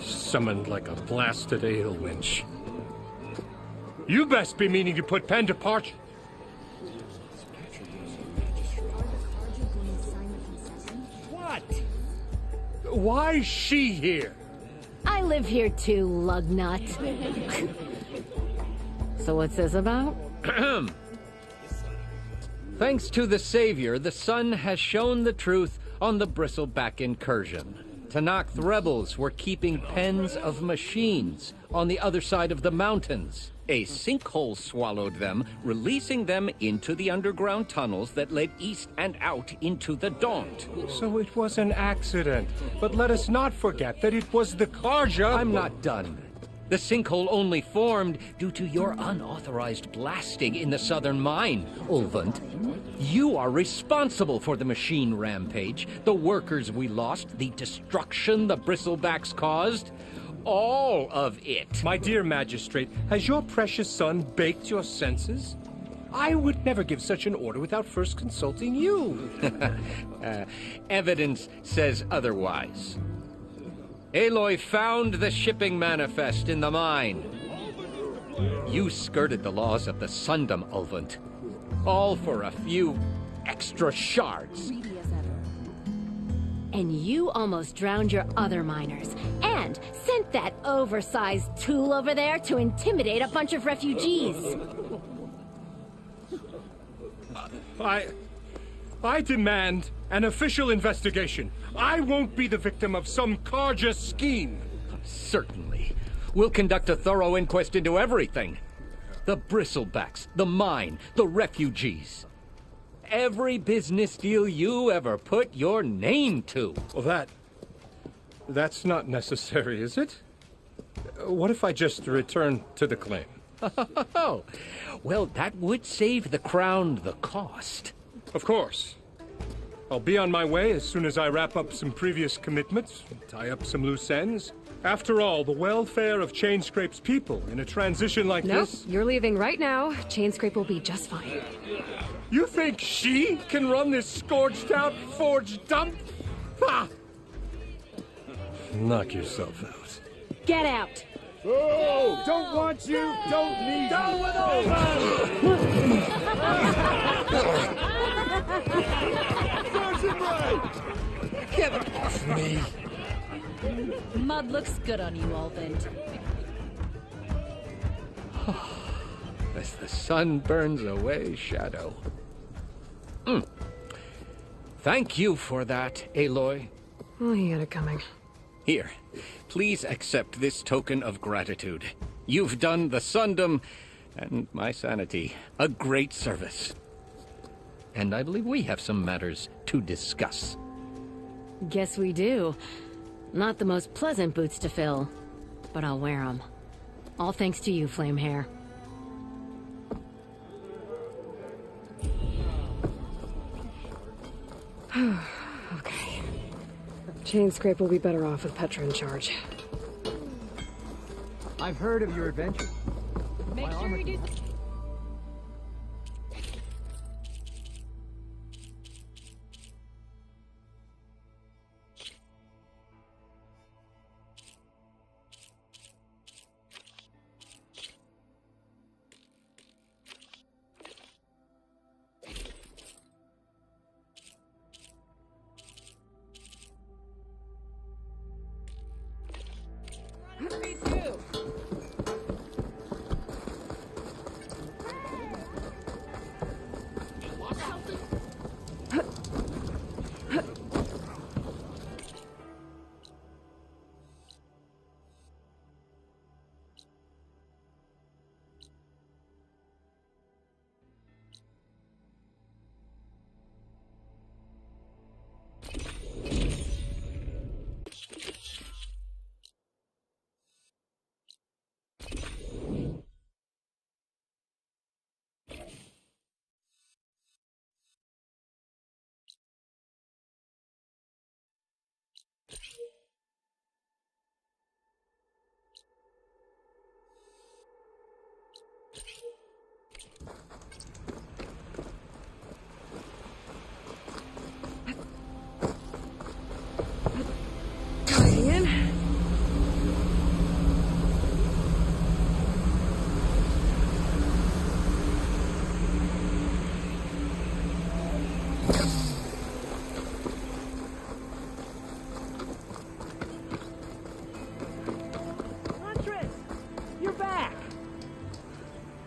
E: Summoned like a blasted ale winch. You best be meaning to put pen to parchment. What? Why is she here?
Q: I live here too, lugnut. So what's this about?
P: Thanks to the Savior, the sun has shown the truth on the bristleback incursion. Tanakh rebels were keeping pens of machines on the other side of the mountains. A sinkhole swallowed them, releasing them into the underground tunnels that led east and out into the Daunt.
E: So it was an accident. But let us not forget that it was the Karja—
P: I'm not done. The sinkhole only formed due to your unauthorized blasting in the southern mine, Ulvund. You are responsible for the machine rampage, the workers we lost, the destruction the bristlebacks caused. All of it.
E: My dear magistrate, has your precious son baked your senses? I would never give such an order without first consulting you.
P: Evidence says otherwise. Aloy found the shipping manifest in the mine. You skirted the laws of the Sundom, Ulvund. All for a few extra shards.
Q: And you almost drowned your other miners, and sent that oversized tool over there to intimidate a bunch of refugees.
E: I demand an official investigation. I won't be the victim of some Karja scheme.
P: Certainly. We'll conduct a thorough inquest into everything. The bristlebacks, the mine, the refugees. Every business deal you ever put your name to.
E: Well, that's not necessary, is it? What if I just return to the claim?
P: Oh, well, that would save the crown the cost.
E: Of course. I'll be on my way as soon as I wrap up some previous commitments, tie up some loose ends. After all, the welfare of Chainscrape's people in a transition like this—
A: Nope, you're leaving right now. Chainscrape will be just fine.
E: You think she can run this scorched-out forge dump? Ha! Knock yourself out.
Q: Get out!
D: Oh, don't want you, don't need
I: Down
D: you.
I: with
D: Serves him right.
P: Get off me!
Q: Mud looks good on you, Alvin.
P: As the sun burns away shadow. Thank you for that, Aloy.
A: Oh, he had it coming.
P: Here, please accept this token of gratitude. You've done the Sundom, and my sanity, a great service. And I believe we have some matters to discuss.
Q: Guess we do. Not the most pleasant boots to fill, but I'll wear them. All thanks to you, Flamehair.
A: Okay. Chainscrape will be better off with Petra in charge.
O: I've heard of your adventure.
Q: Make sure you do.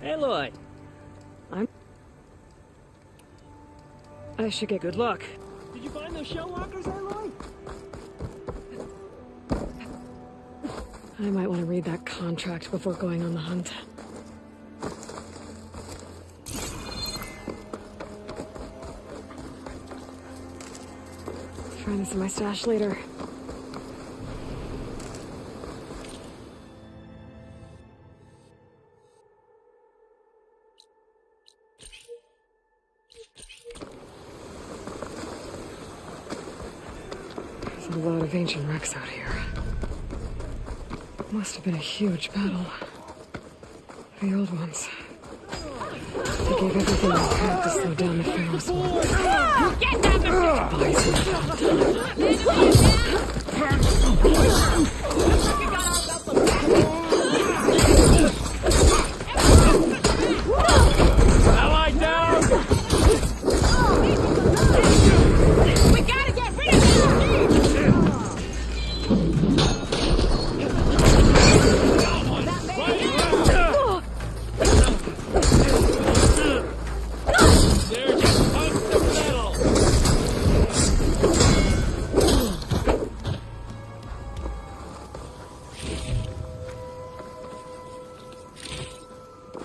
M: Aloy.
A: I should get
M: Good luck. Did you find those shell walkers, Aloy?
A: I might want to read that contract before going on the hunt. Find this in my stash later. There's a lot of ancient wrecks out here. Must have been a huge battle. The old ones. They gave everything they had to slow down the Pharaoh's war.
I: Get down Ally down! We gotta get rid of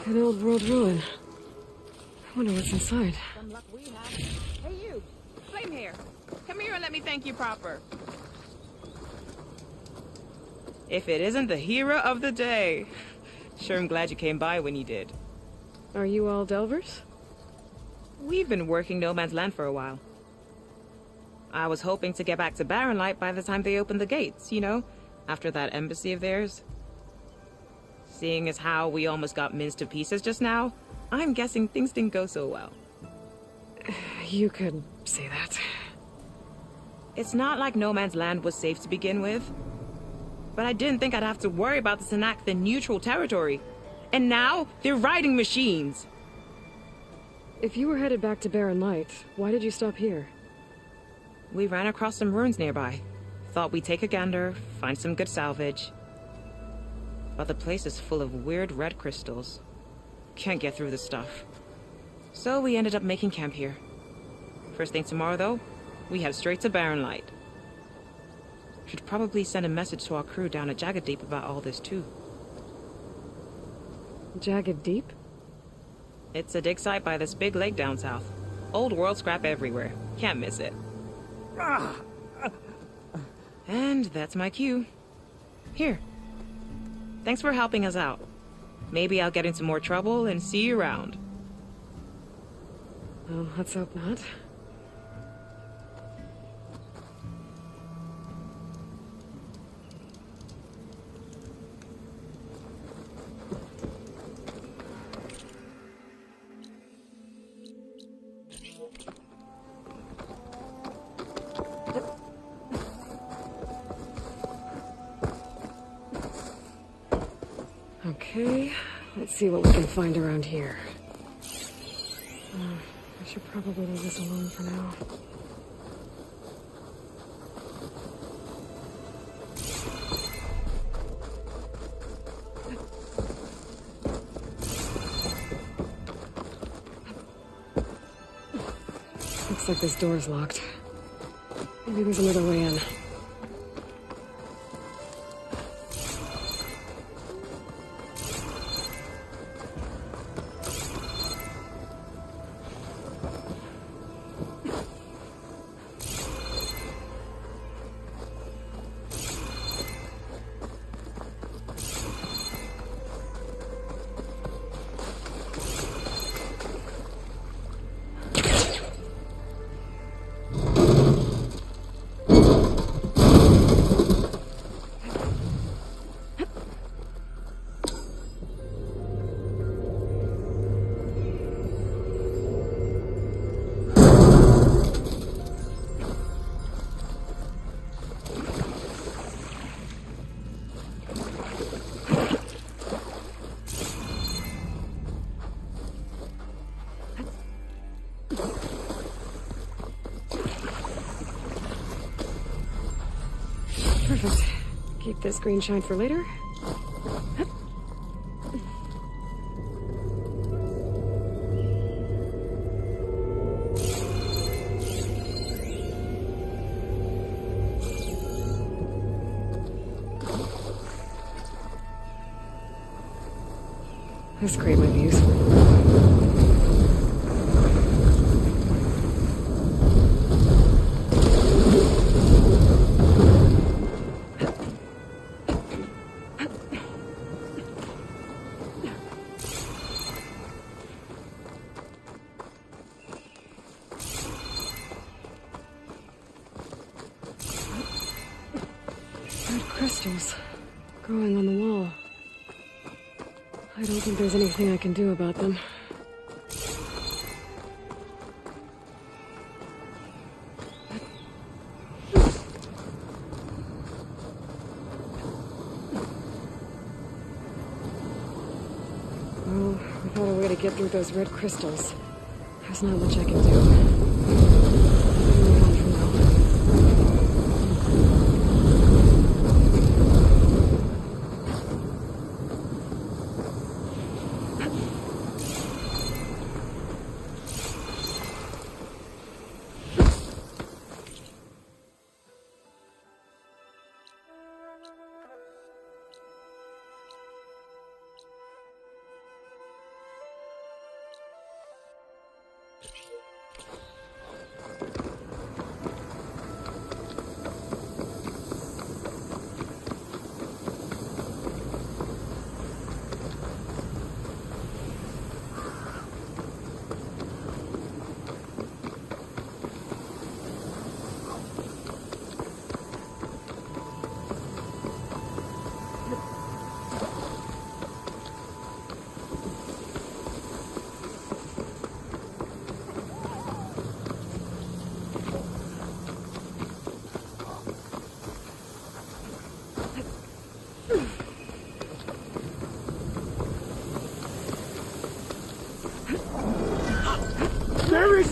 A: An old world ruin. I wonder what's inside.
R: Some luck we have. Hey, you! Flamehair! Come here and let me thank you proper. If it isn't the hero of the day. Sure, I'm glad you came by when you did.
A: Are you all Delvers?
R: We've been working No Man's Land for a while. I was hoping to get back to Barren Light by the time they opened the gates, you know? After that embassy of theirs. Seeing as how we almost got minced to pieces just now, I'm guessing things didn't go so well.
A: You could say that.
R: It's not like No Man's Land was safe to begin with. But I didn't think I'd have to worry about the Tanakh in neutral territory. And now, they're riding machines!
A: If you were headed back to Barren Light, why did you stop here?
R: We ran across some ruins nearby. Thought we'd take a gander, find some good salvage. But the place is full of weird red crystals. Can't get through the stuff. So we ended up making camp here. First thing tomorrow, though, we head straight to Barren Light. Should probably send a message to our crew down at Jagged Deep about all this, too.
A: Jagged Deep?
R: It's a dig site by this big lake down south. Old world scrap everywhere. Can't miss it. And that's my cue. Here. Thanks for helping us out. Maybe I'll get into more trouble and see you around.
A: Well, let's hope not. Okay, let's see what we can find around here. I should probably leave this alone for now. Looks like this door's locked. Maybe there's another way in. Perfect. Keep this green shine for later. This crate might be useful. Red crystals growing on the wall. I don't think there's anything I can do about them. Well, without a way to get through those red crystals, there's not much I can do. Move on from now.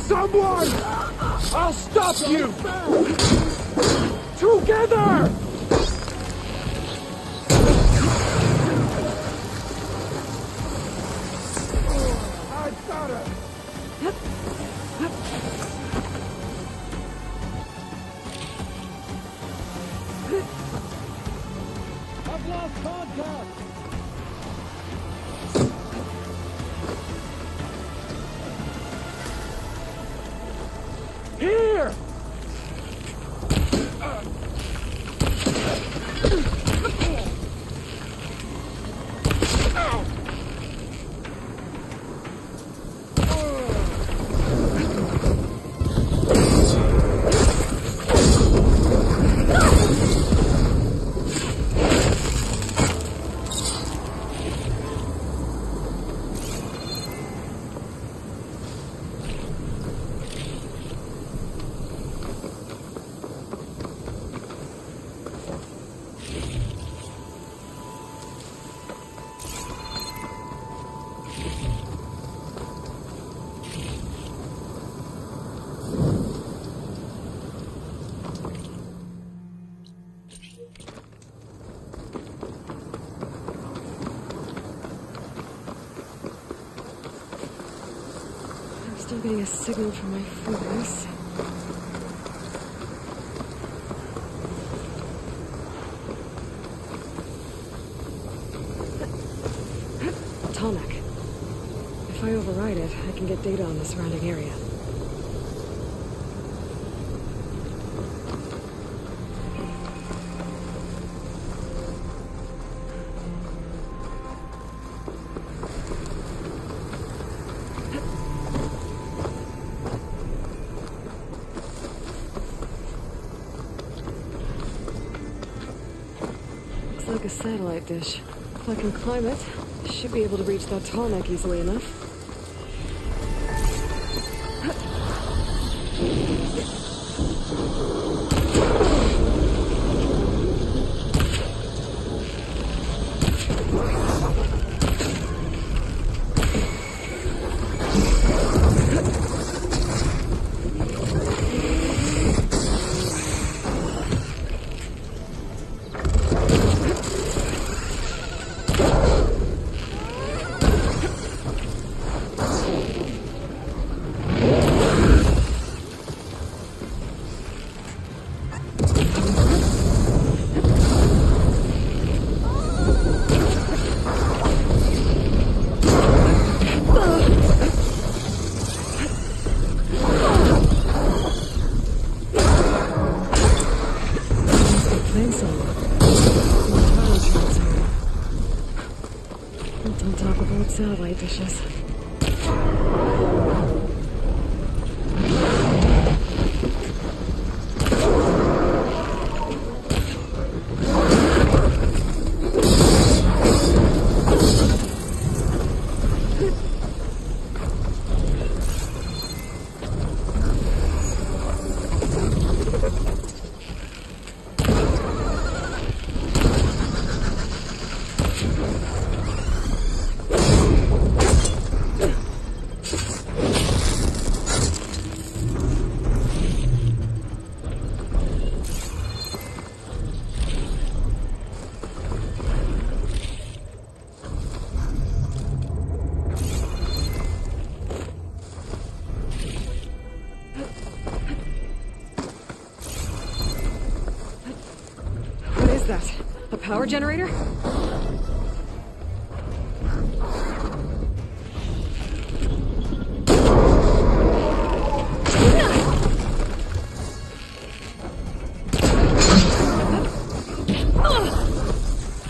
D: Someone! I'll stop you! Together! I got her! I've lost contact! Here!
A: Still getting a signal from my phones. Tallneck. If I override it, I can get data on the surrounding area. Like a satellite dish. If I can climb it, I should be able to reach that Tallneck easily enough. Don't talk about satellite dishes. That? A power generator?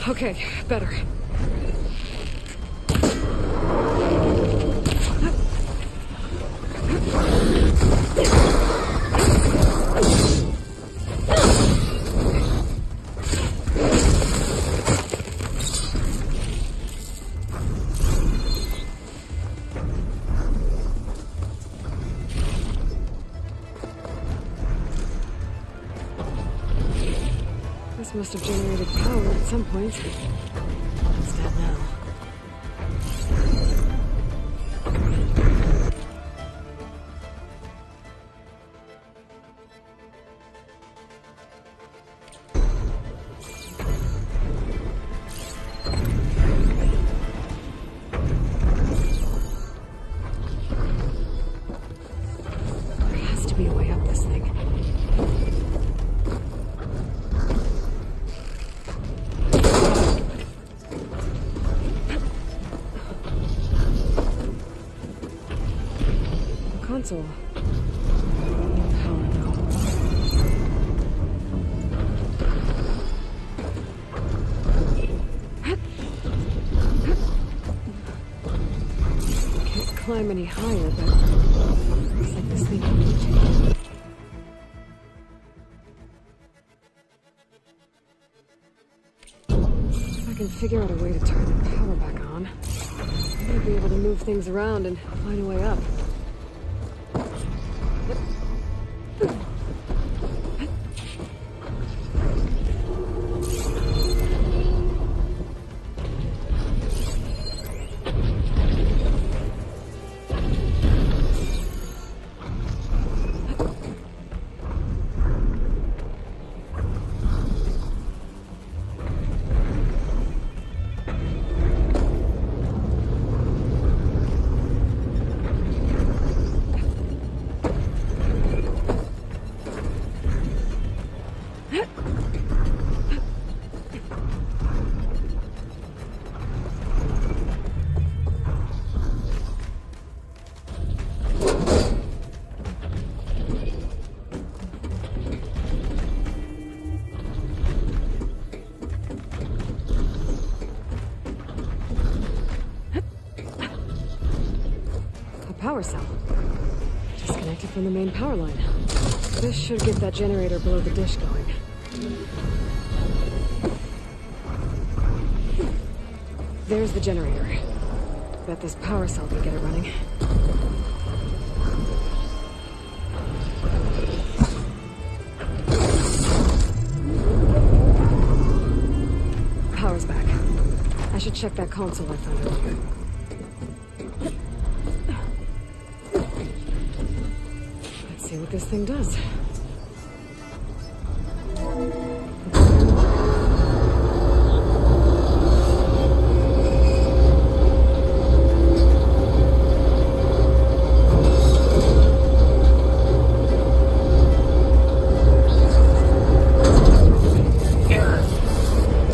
A: Okay, better. This must have generated power at some point. It's dead now. high up this thing. Console. Power now. Can't climb any higher, but looks like this thing can rotate. If I can figure out a way to turn the power back on, I might be able to move things around and find a way up. Power cell. Disconnected from the main power line. This should get that generator below the dish going. There's the generator. Bet this power cell can get it running. Power's back. I should check that console I found earlier. See what this thing does.
S: Error.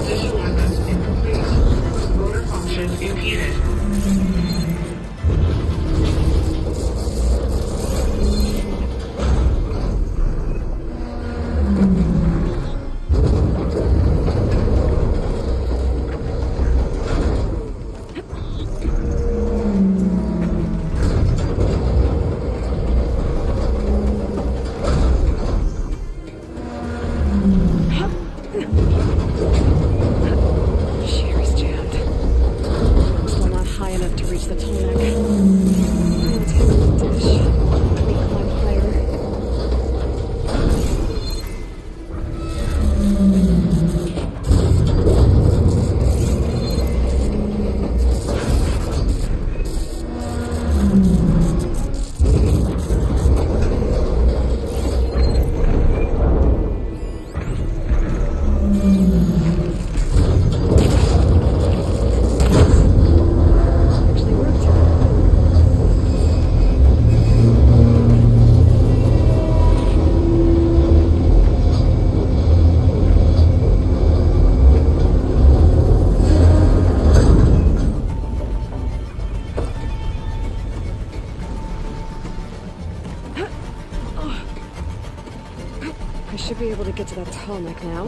S: Visual weapons incomplete. Motor function impeded.
A: I should be able to get to that tall neck now.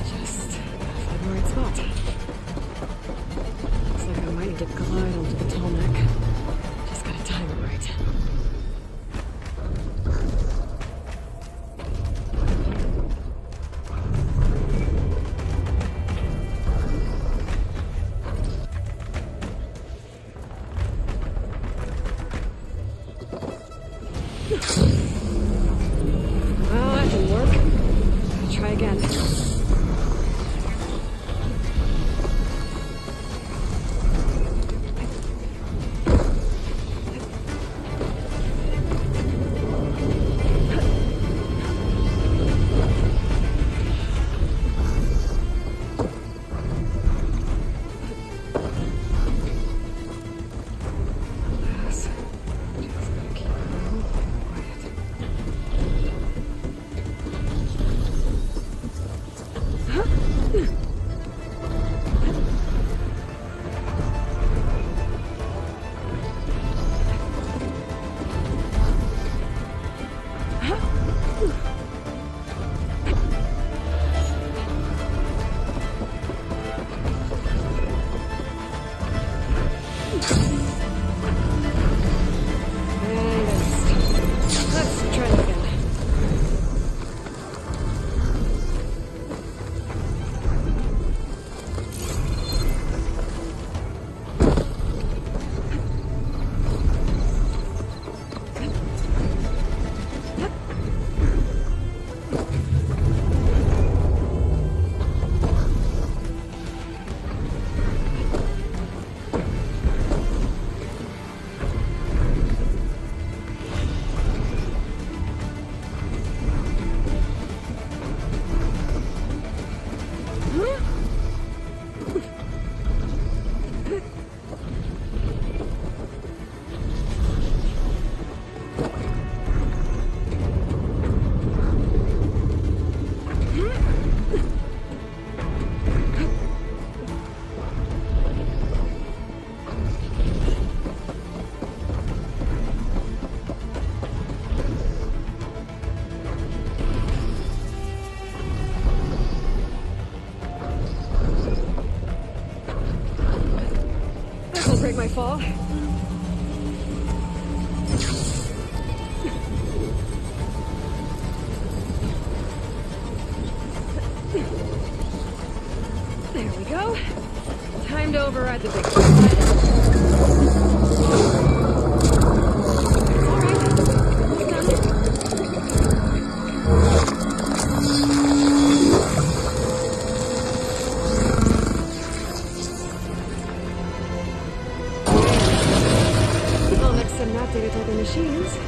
A: Just gotta find the right spot. Looks like I might need to glide onto the tall neck. Just gotta time it right. Well, that didn't work. Gotta try again. Let's try it again. This'll break my fall. There we go. Time to override the big I'll mix and activate all the machines.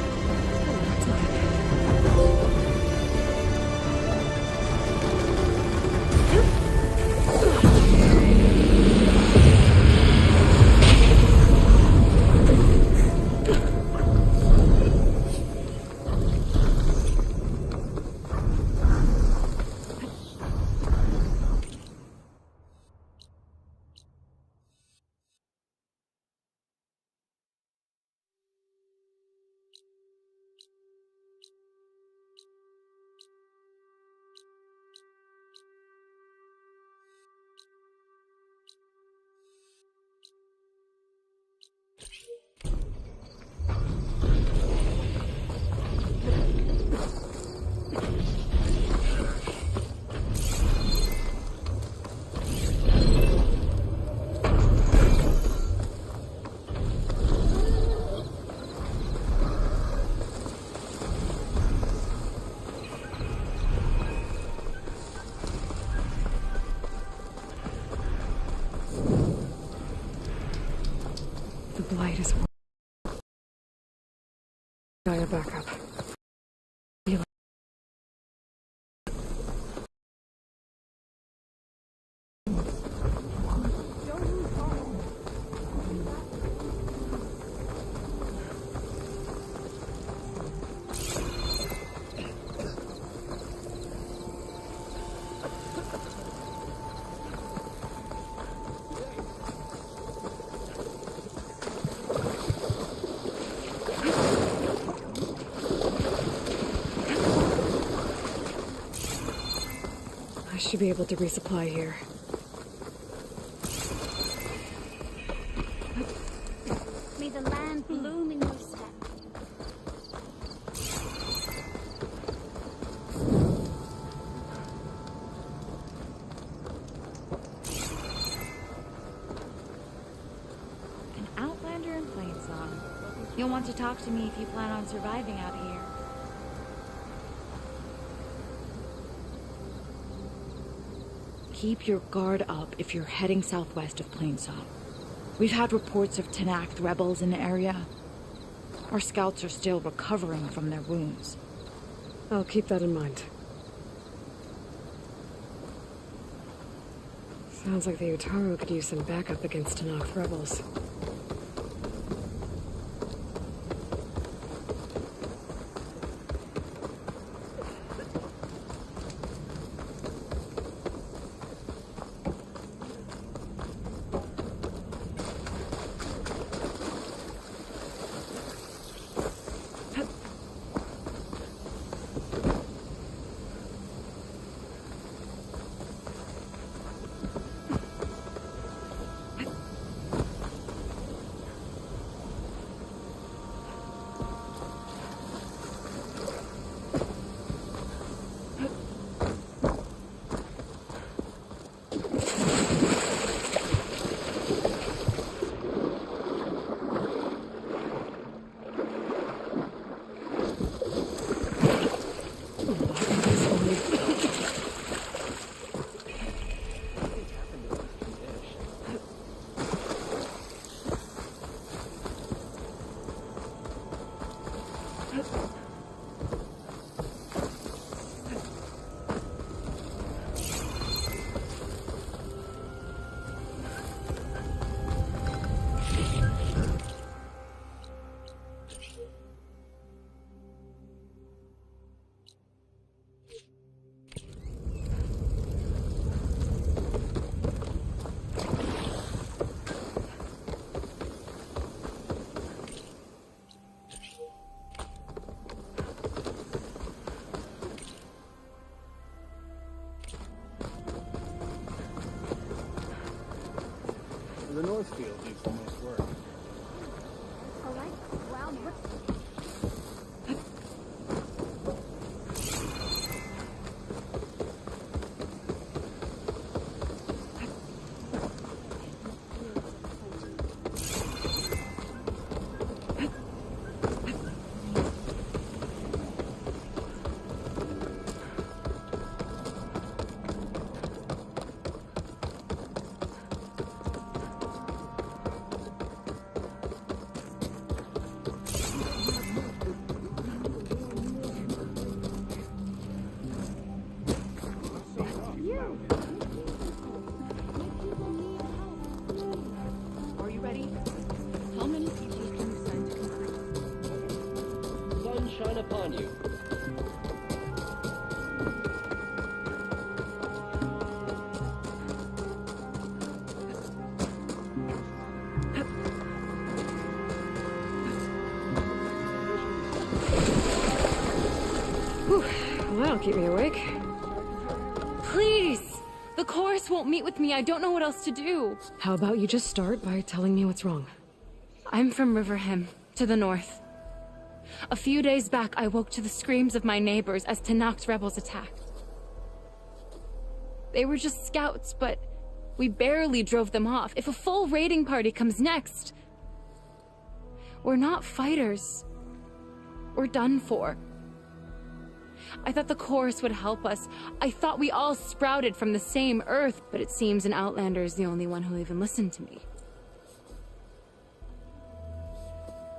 A: The blight is Gaia backup. I should be able to resupply here.
Q: May the land bloom in your step.
T: An outlander in Plainsong. You'll want to talk to me if you plan on surviving out here. Keep your guard up if you're heading southwest of Plainsong. We've had reports of Tenakth rebels in the area. Our scouts are still recovering from their wounds.
A: I'll keep that in mind. Sounds like the Utaru could use some backup against Tenakth rebels. It's only...
J: The Northfield needs the most work.
Q: All right, well,
T: Are you ready? How many people can you send to confirm?
P: Sun shine upon you.
A: Whew. Well, that'll keep me awake.
Q: Please! The chorus won't meet with me. I don't know what else to do.
A: How about you just start by telling me what's wrong?
Q: I'm from Riverham, to the north. A few days back, I woke to the screams of my neighbors as Tanak's rebels attacked. They were just scouts, but we barely drove them off. If a full raiding party comes next, we're not fighters. We're done for. I thought the chorus would help us. I thought we all sprouted from the same earth, but it seems an outlander is the only one who'll even listen to me.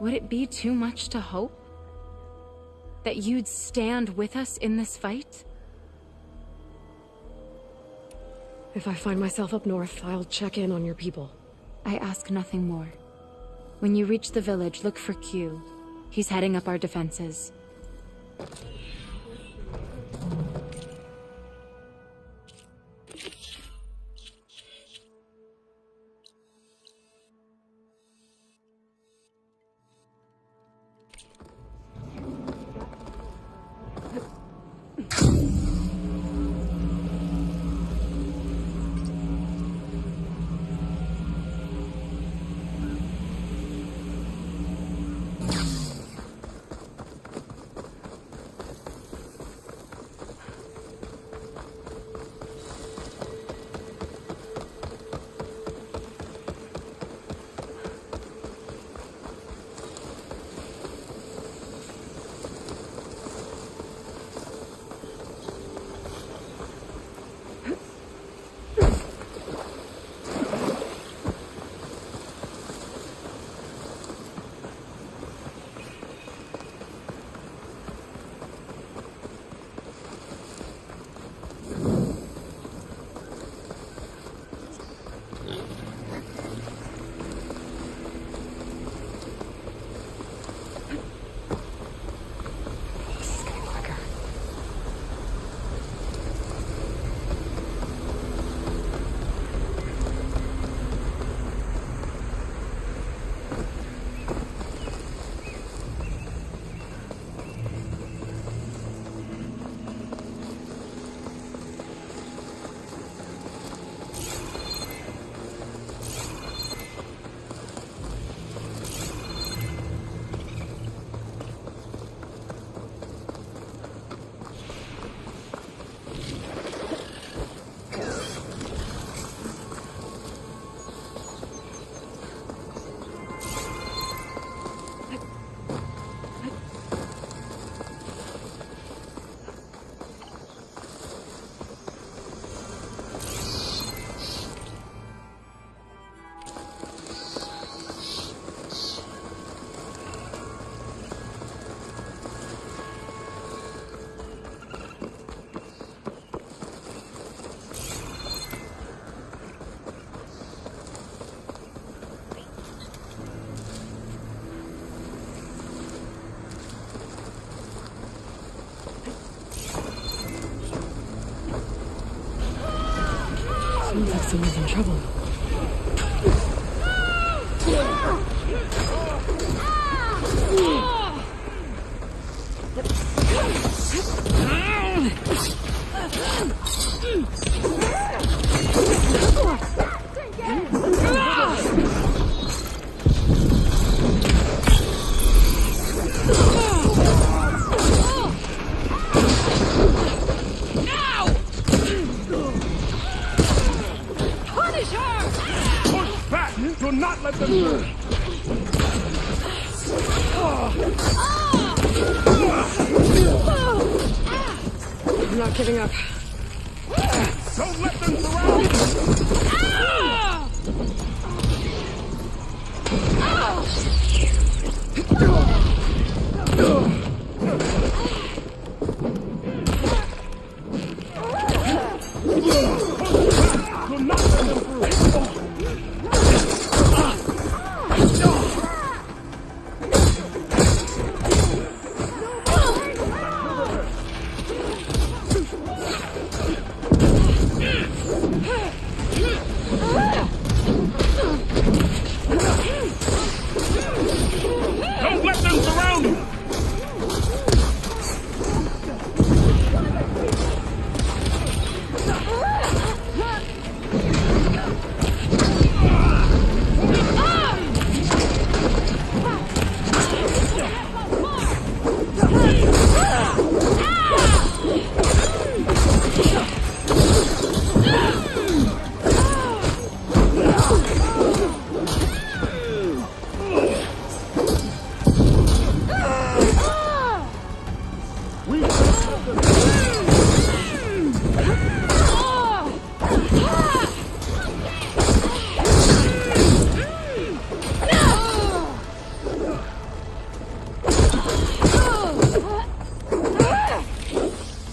Q: Would it be too much to hope that you'd stand with us in this fight?
A: If I find myself up north, I'll check in on your people.
Q: I ask nothing more. When you reach the village, look for Q. He's heading up our defenses.
A: Sounds like someone's in trouble.
D: Do not let them through!
A: I'm not giving up.
D: Don't let them surround Do not let them through! Don't let them surround you!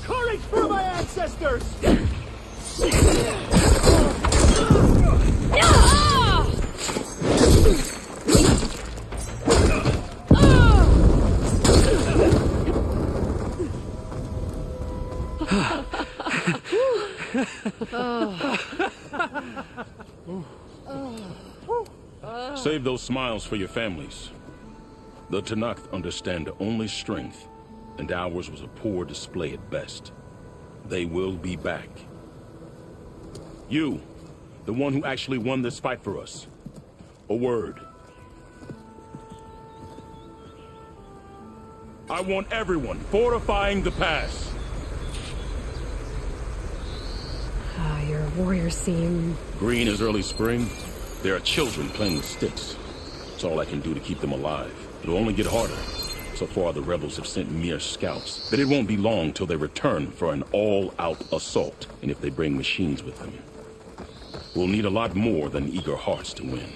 D: Courage for my ancestors!
H: Save those smiles for your families. The Tanakh understand only strength, and ours was a poor display at best. They will be back. You, the one who actually won this fight for us. A word. I want everyone fortifying the pass.
A: Your warriors seem...
H: Green is early spring. There are children playing with sticks. It's all I can do to keep them alive. It'll only get harder. So far, the rebels have sent mere scouts. But it won't be long till they return for an all-out assault. And if they bring machines with them, we'll need a lot more than eager hearts to win.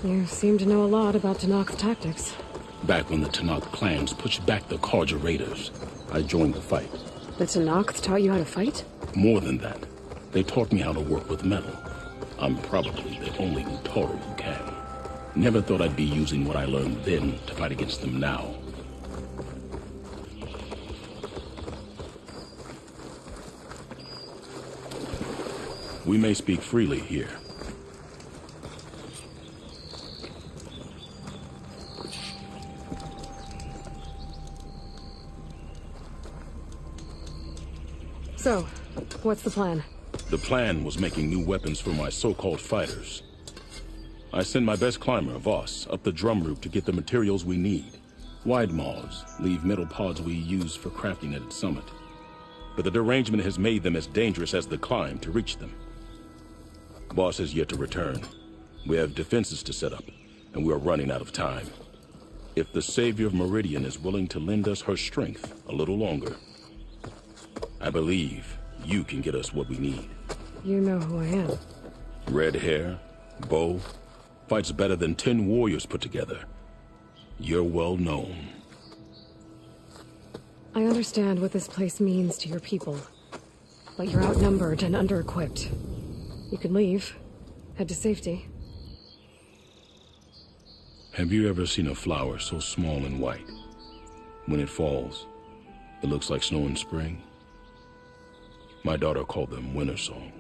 A: You seem to know a lot about Tanakh's tactics.
H: Back when the Tanakh clans pushed back the Karja raiders, I joined the fight.
A: The Tanakh taught you how to fight?
H: More than that, they taught me how to work with metal. I'm probably the only Utaru who can. Never thought I'd be using what I learned then to fight against them now. We may speak freely here.
A: So, what's the plan?
H: The plan was making new weapons for my so-called fighters. I send my best climber, Voss, up the drum route to get the materials we need. Wide maws leave metal pods we use for crafting at its summit. But the derangement has made them as dangerous as the climb to reach them. Boss has yet to return. We have defenses to set up, and we are running out of time. If the Savior of Meridian is willing to lend us her strength a little longer, I believe you can get us what we need.
A: You know who I am.
H: Red hair, bow, fights better than 10 warriors put together. You're well known.
A: I understand what this place means to your people, but you're outnumbered and under-equipped. You can leave, head to safety.
H: Have you ever seen a flower so small and white? When it falls, it looks like snow in spring. My daughter called them winter song.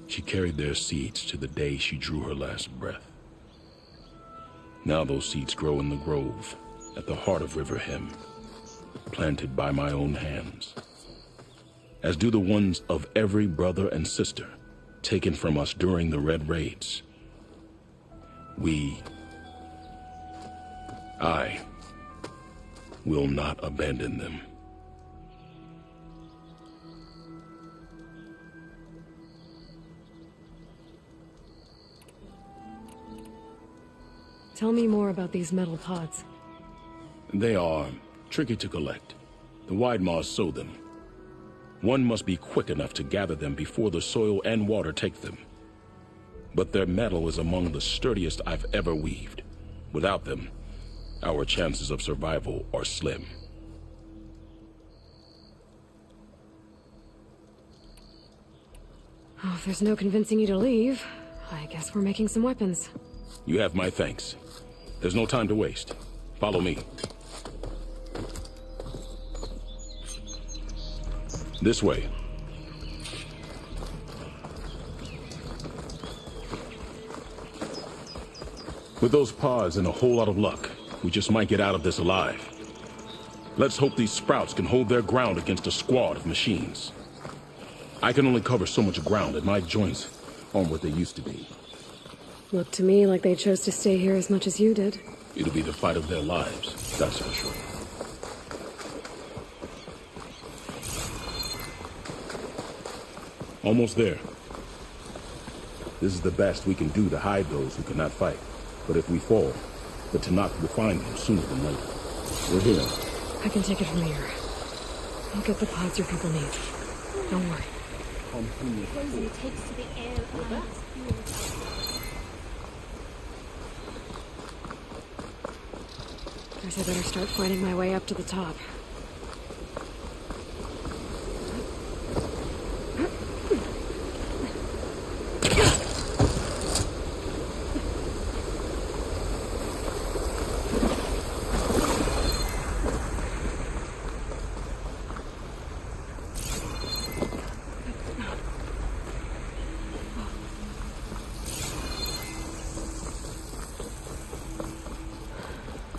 H: She carried their seeds to the day she drew her last breath. Now those seeds grow in the grove at the heart of River Hem, planted by my own hands, as do the ones of every brother and sister taken from us during the Red Raids. I will not abandon them.
A: Tell me more about these metal pods.
H: They are tricky to collect. The Widemaws sow them. One must be quick enough to gather them before the soil and water take them. But their metal is among the sturdiest I've ever weaved. Without them, our chances of survival are slim.
A: Oh, if there's no convincing you to leave, I guess we're making some weapons.
H: You have my thanks. There's no time to waste. Follow me. This way. With those pods and a whole lot of luck, we just might get out of this alive. Let's hope these sprouts can hold their ground against a squad of machines. I can only cover so much ground, and my joints aren't what they used to be.
A: Looked to me like they chose to stay here as much as you did.
H: It'll be the fight of their lives, that's for sure. Almost there. This is the best we can do to hide those who cannot fight. But if we fall, the Tanakh will find them sooner than later. We're here.
A: I can take it from here. I'll get the pods your people need. Don't worry.
U: Poison takes to the air and
A: Guess I better start finding my way up to the top.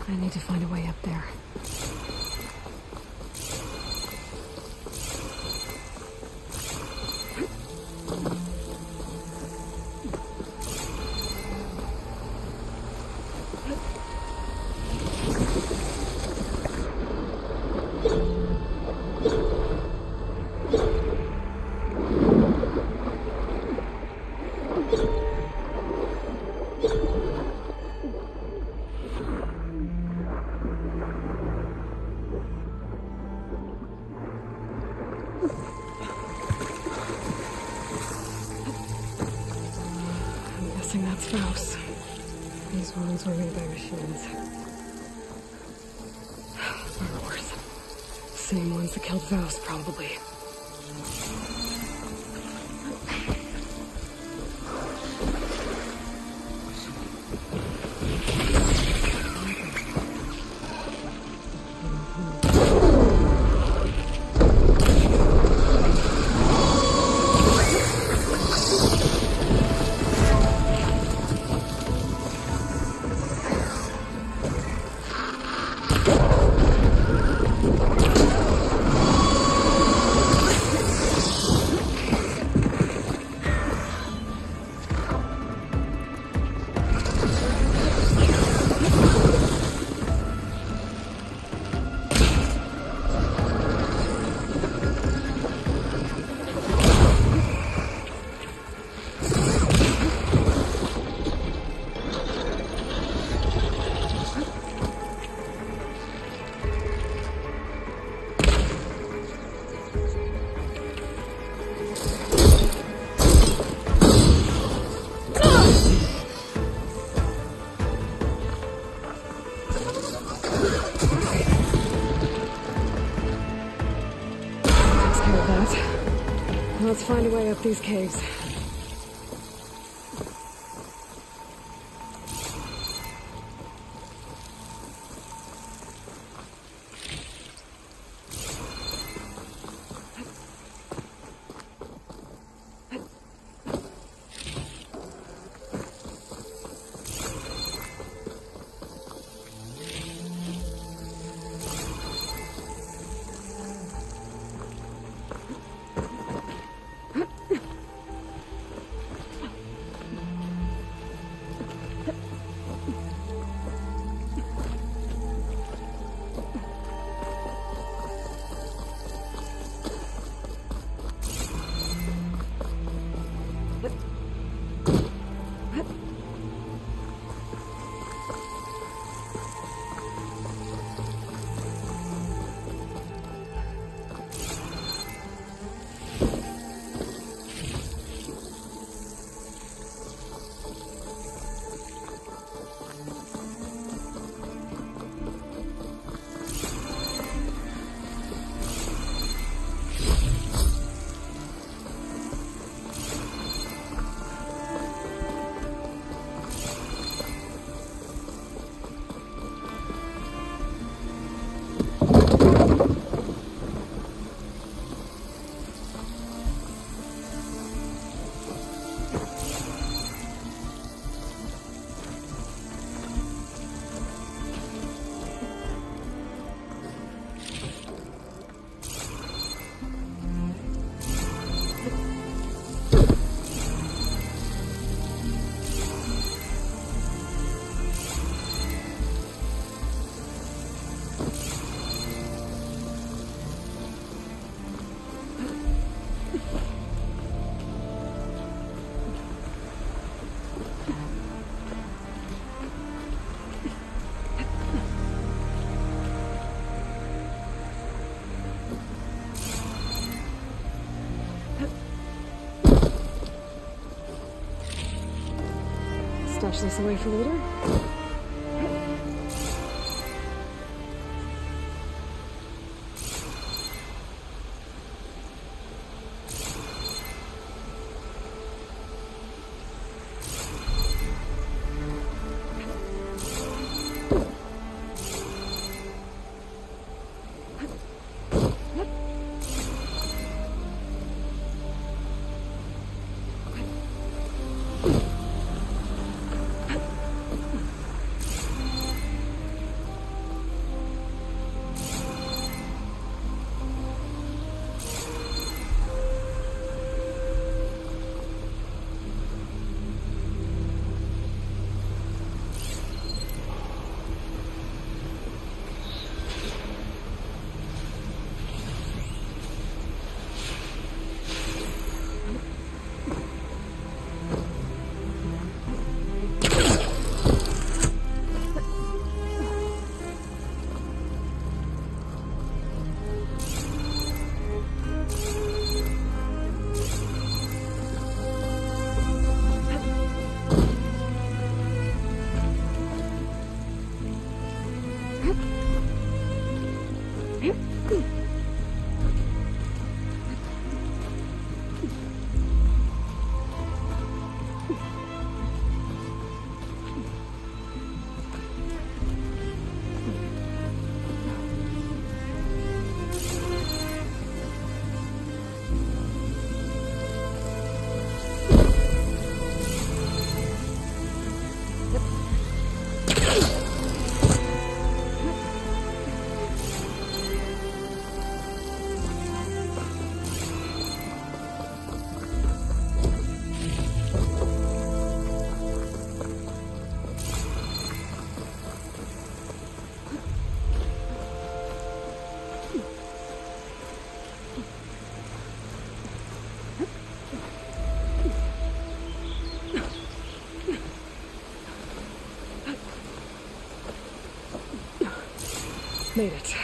A: I need to find a way up there. That's Faust. These wounds were made by machines. Burglars. Same ones that killed Faust, probably. Let's find a way up these caves. Stash this away for later. Made it.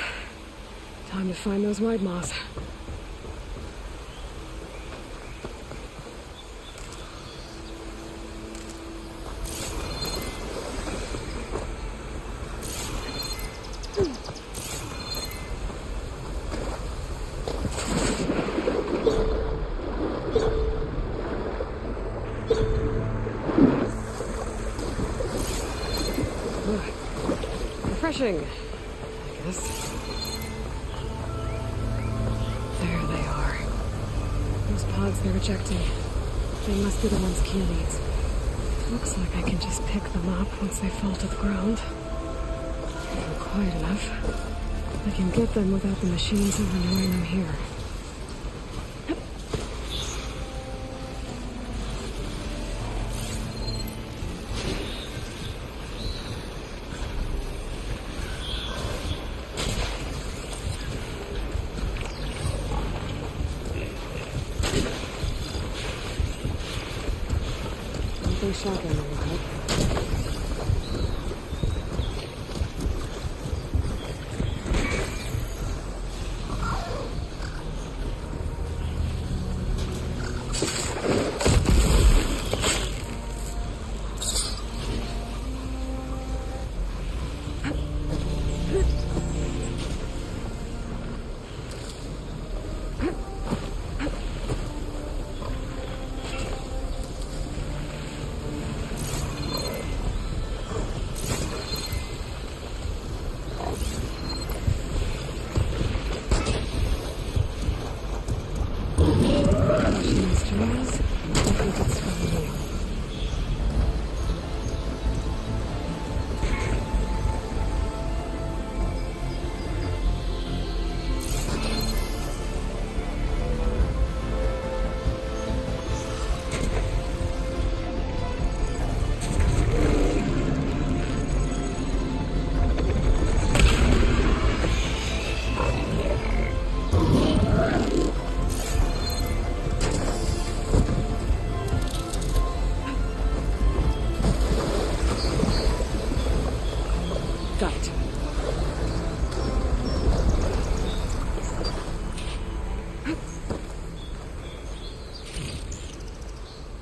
A: Time to find those wide maws. Refreshing. There they are. Those pods they're ejecting. They must be the ones Key needs. Looks like I can just pick them up once they fall to the ground. If I'm quiet enough, I can get them without the machines ever knowing I'm here. Shotgun, I hope. Moisturize. I think it's for real. Got it.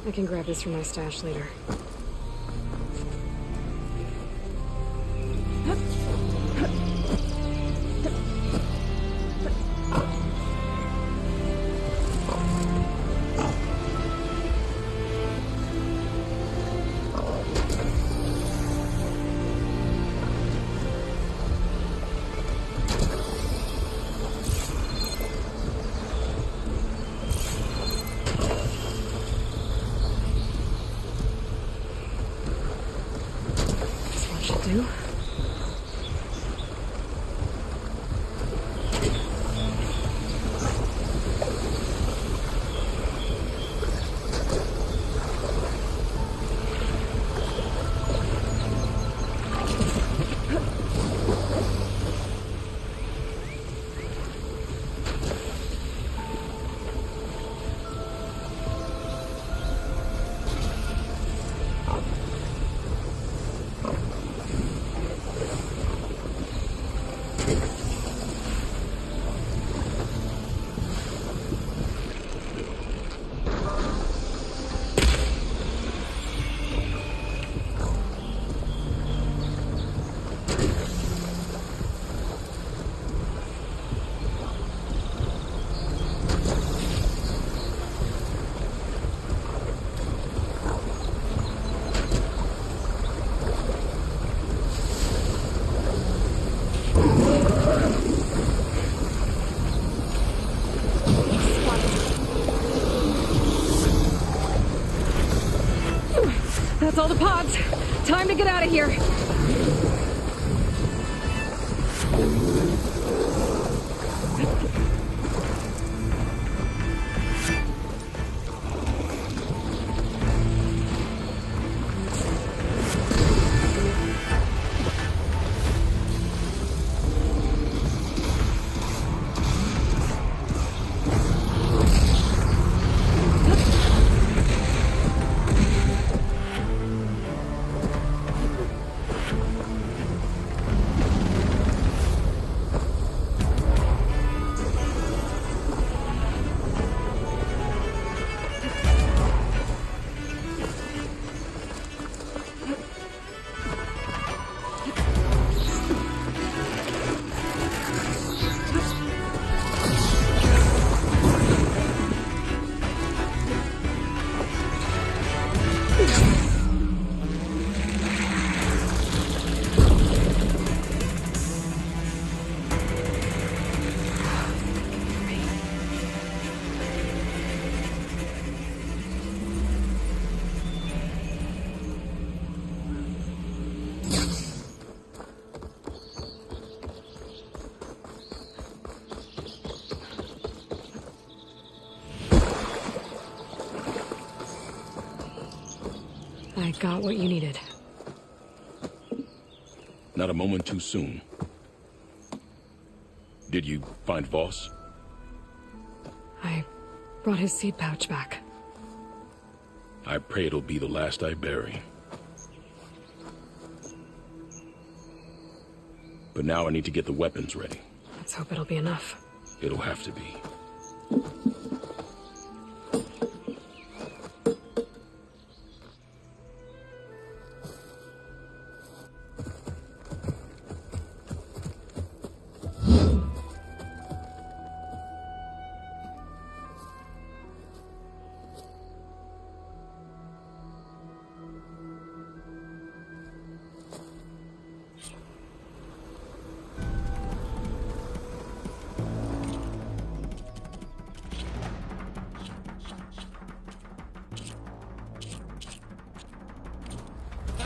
A: I can grab this from my stash later. Do. That's all the pods. Time to get out of here. I got what you needed.
H: Not a moment too soon. Did you find Voss?
A: I brought his seed pouch back.
H: I pray it'll be the last I bury. But now I need to get the weapons ready.
A: Let's hope it'll be enough.
H: It'll have to be.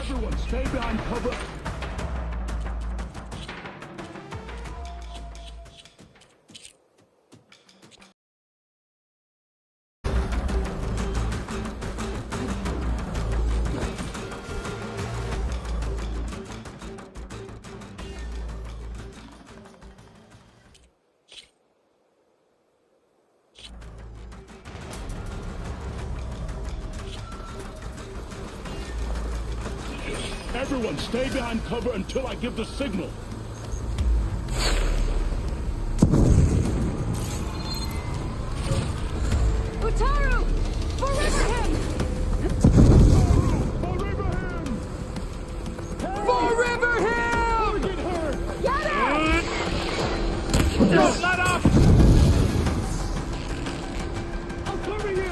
D: Everyone, stay behind cover. Everyone, stay behind cover until I give the signal.
I: Utaru! Forever him! Forever him! Get it!
D: Don't let up! I'll cover you!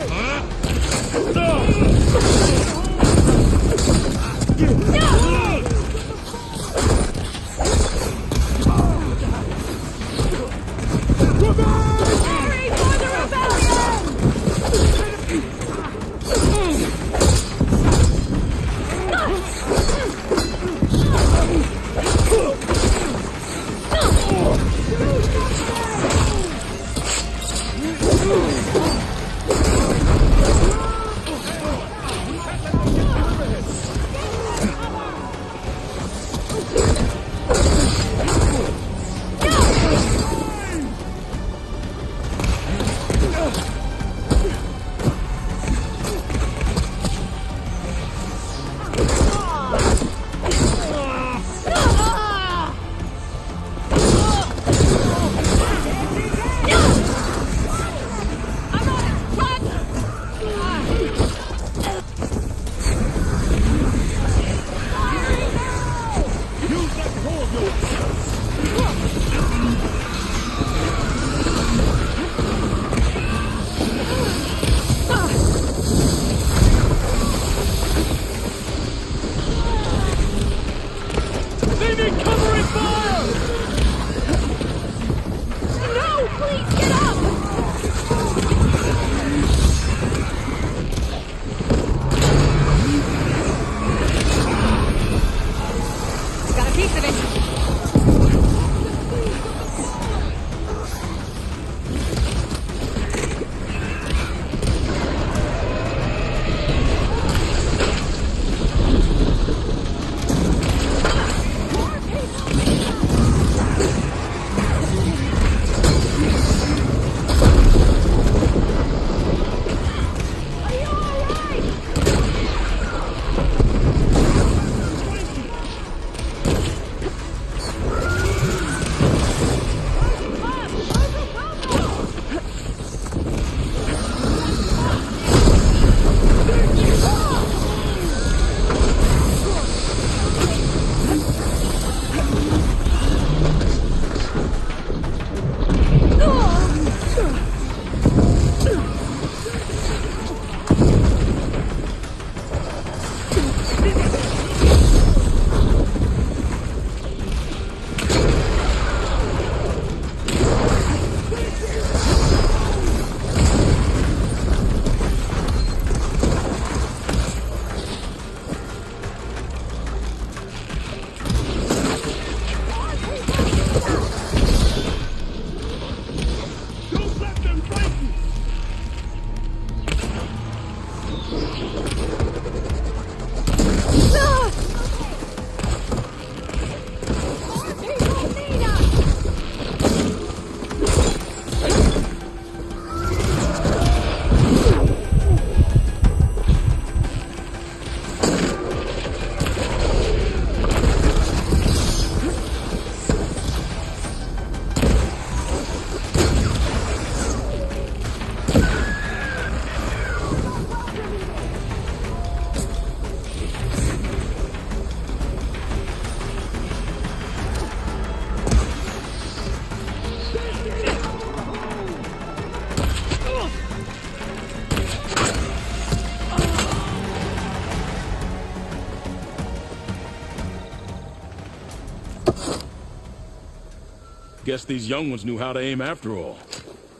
H: Guess these young ones knew how to aim after all.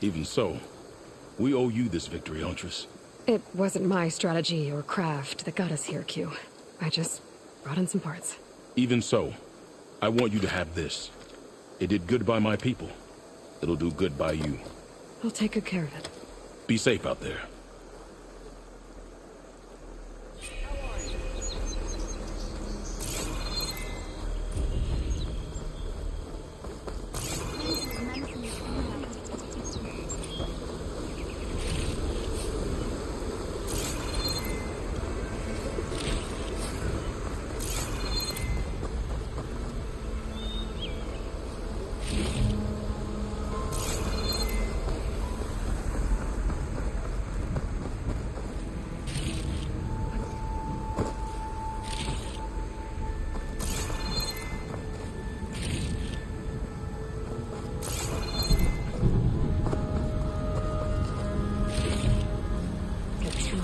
H: Even so, we owe you this victory, Huntress.
A: It wasn't my strategy or craft that got us here, Q. I just Brought in some parts.
H: Even so, I want you to have this. It did good by my people. It'll do good by you.
A: I'll take good care of it.
H: Be safe out there.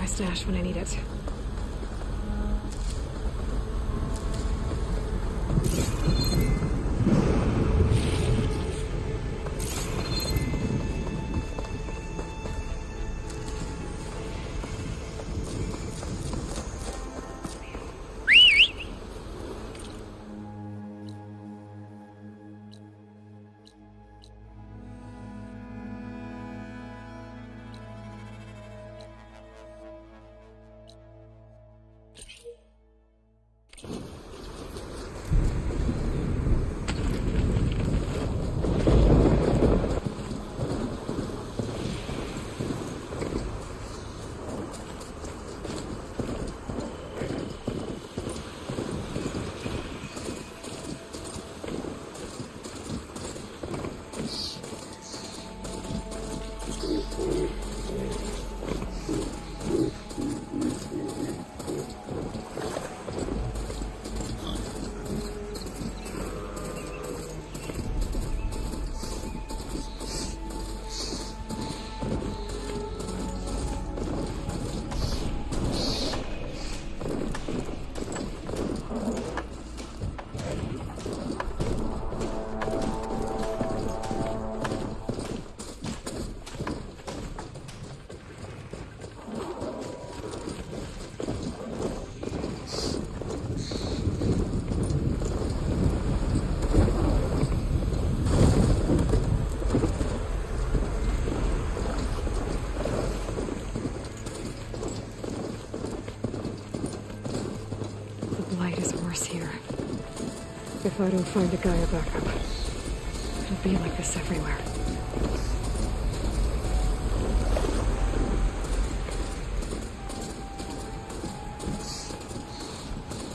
A: Stash when I need it. If I don't find a Gaia backup, it'll be like this everywhere.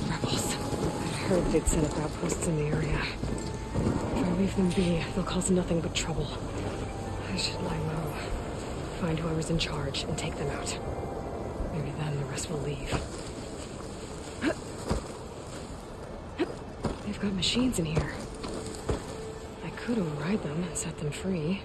A: Rebels. I've heard they'd set up outposts in the area. If I leave them be, they'll cause nothing but trouble. I should lie low, find whoever's in charge, and take them out. Maybe then the rest will leave. They've got machines in here. I could override them and set them free.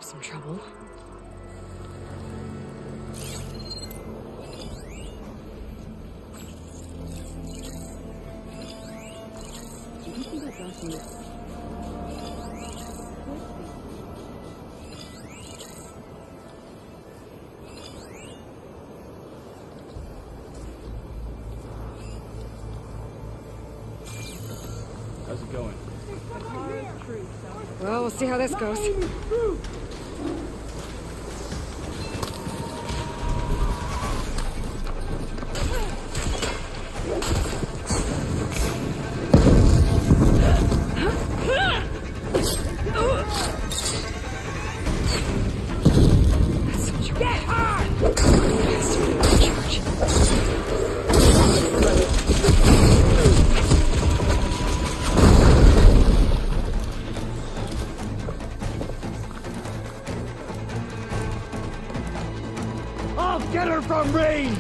A: Some trouble.
C: How's it going?
A: Well, we'll see how this goes. That's what you
D: Get her from range!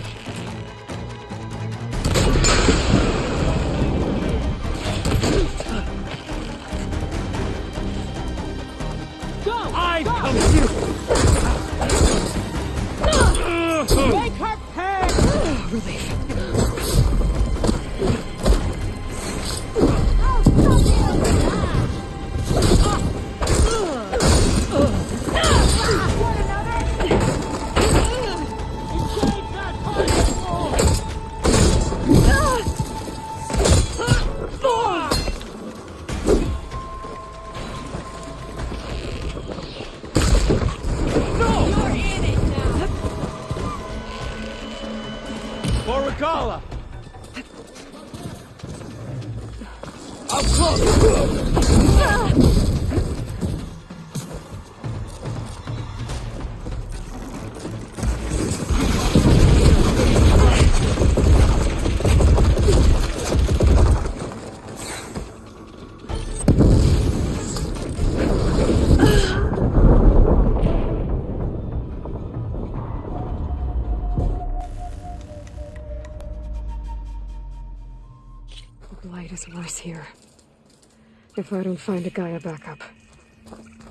I: Go!
D: I
I: go.
D: come to you!
I: Make her pay!
A: Relief.
D: Regala! Up close!
A: The blight is worse here. If I don't find a Gaia backup,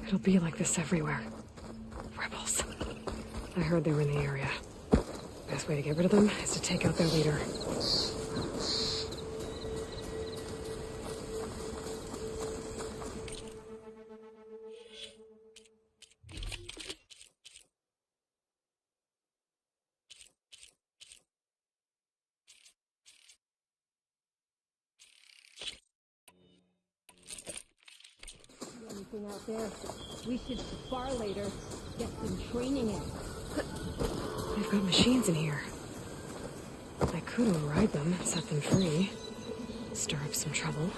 A: it'll be like this everywhere. Rebels. I heard they were in the area. Best way to get rid of them is to take out their leader.
U: Anything out there? We should spar later. Get some training in.
A: They've got machines in here. I could override them, set them free. Stir up some trouble.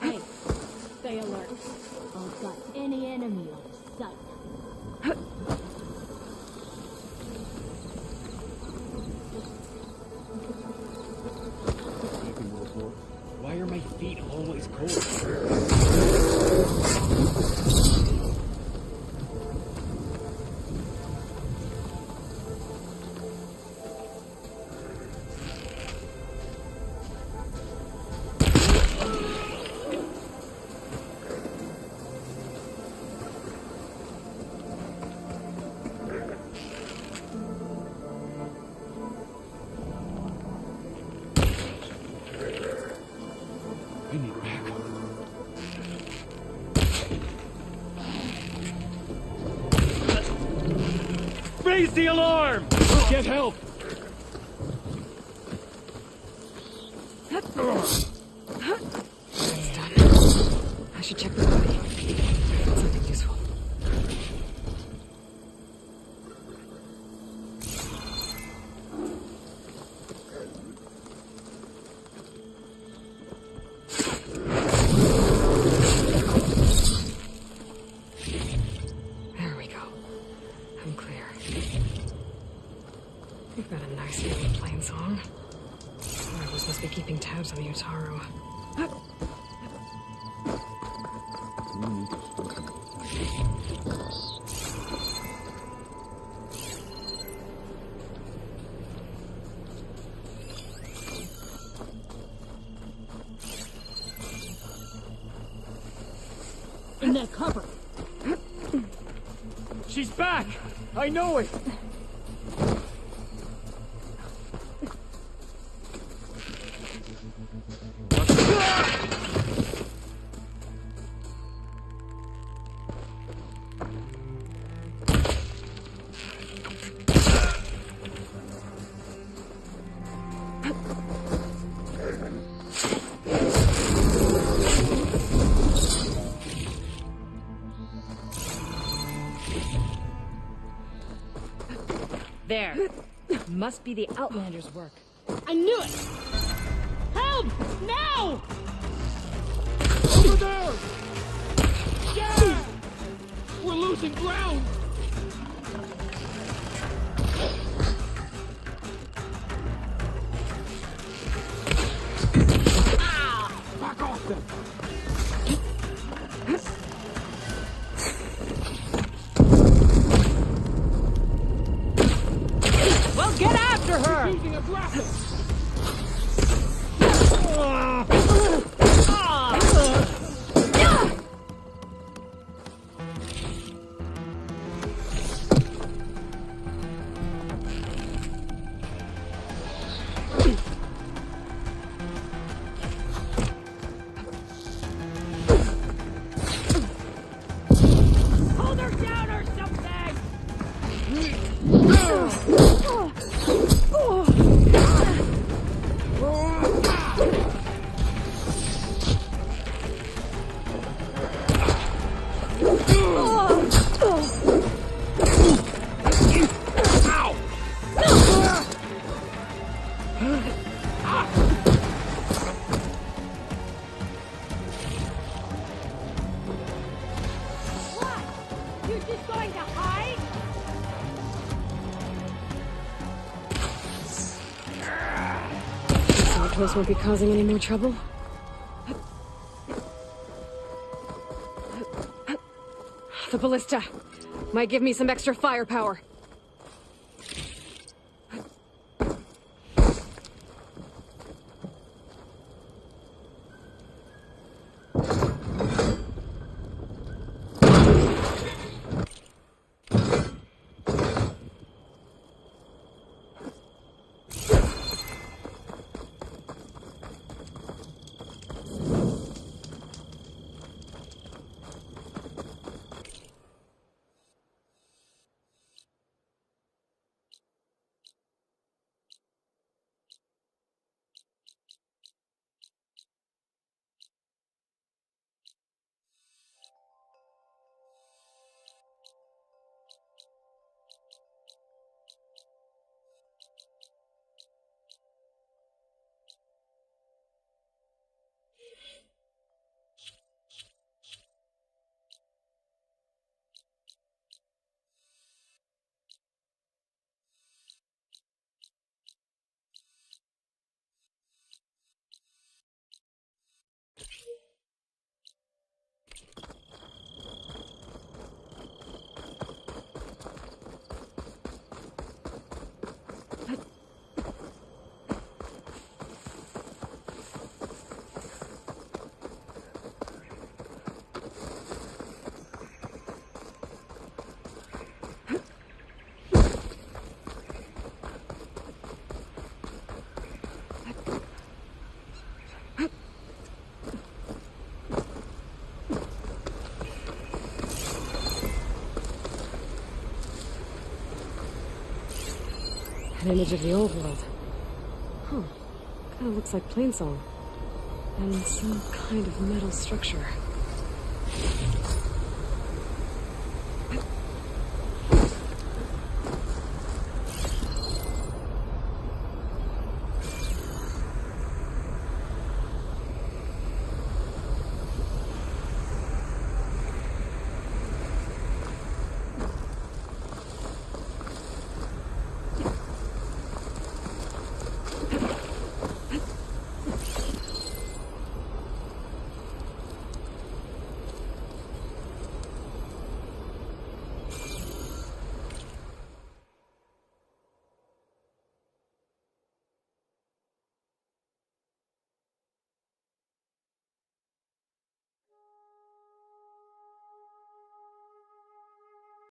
U: Hey, stay alert. I've got any enemy on sight.
K: Why are my feet always cold? I need backup.
D: Raise the alarm!
K: Get help!
A: That's done. I should check the body. Find something useful. There we go. I'm clear. You've got a nice little plain song. Rebels must be keeping tabs on the Utaru.
U: In that cover.
D: She's back! I know it!
T: There. Must be the Outlander's work.
U: I knew it! Help! Now!
D: Over there! Yeah! We're losing ground! Back off them!
M: After her!
D: Using a grapple!
U: Hold her down or something! What? You're just going to hide?
A: Outpost won't be causing any more trouble. The ballista might give me some extra firepower. An image of the old world. Huh. Kind of looks like Plainsong. And some kind of metal structure.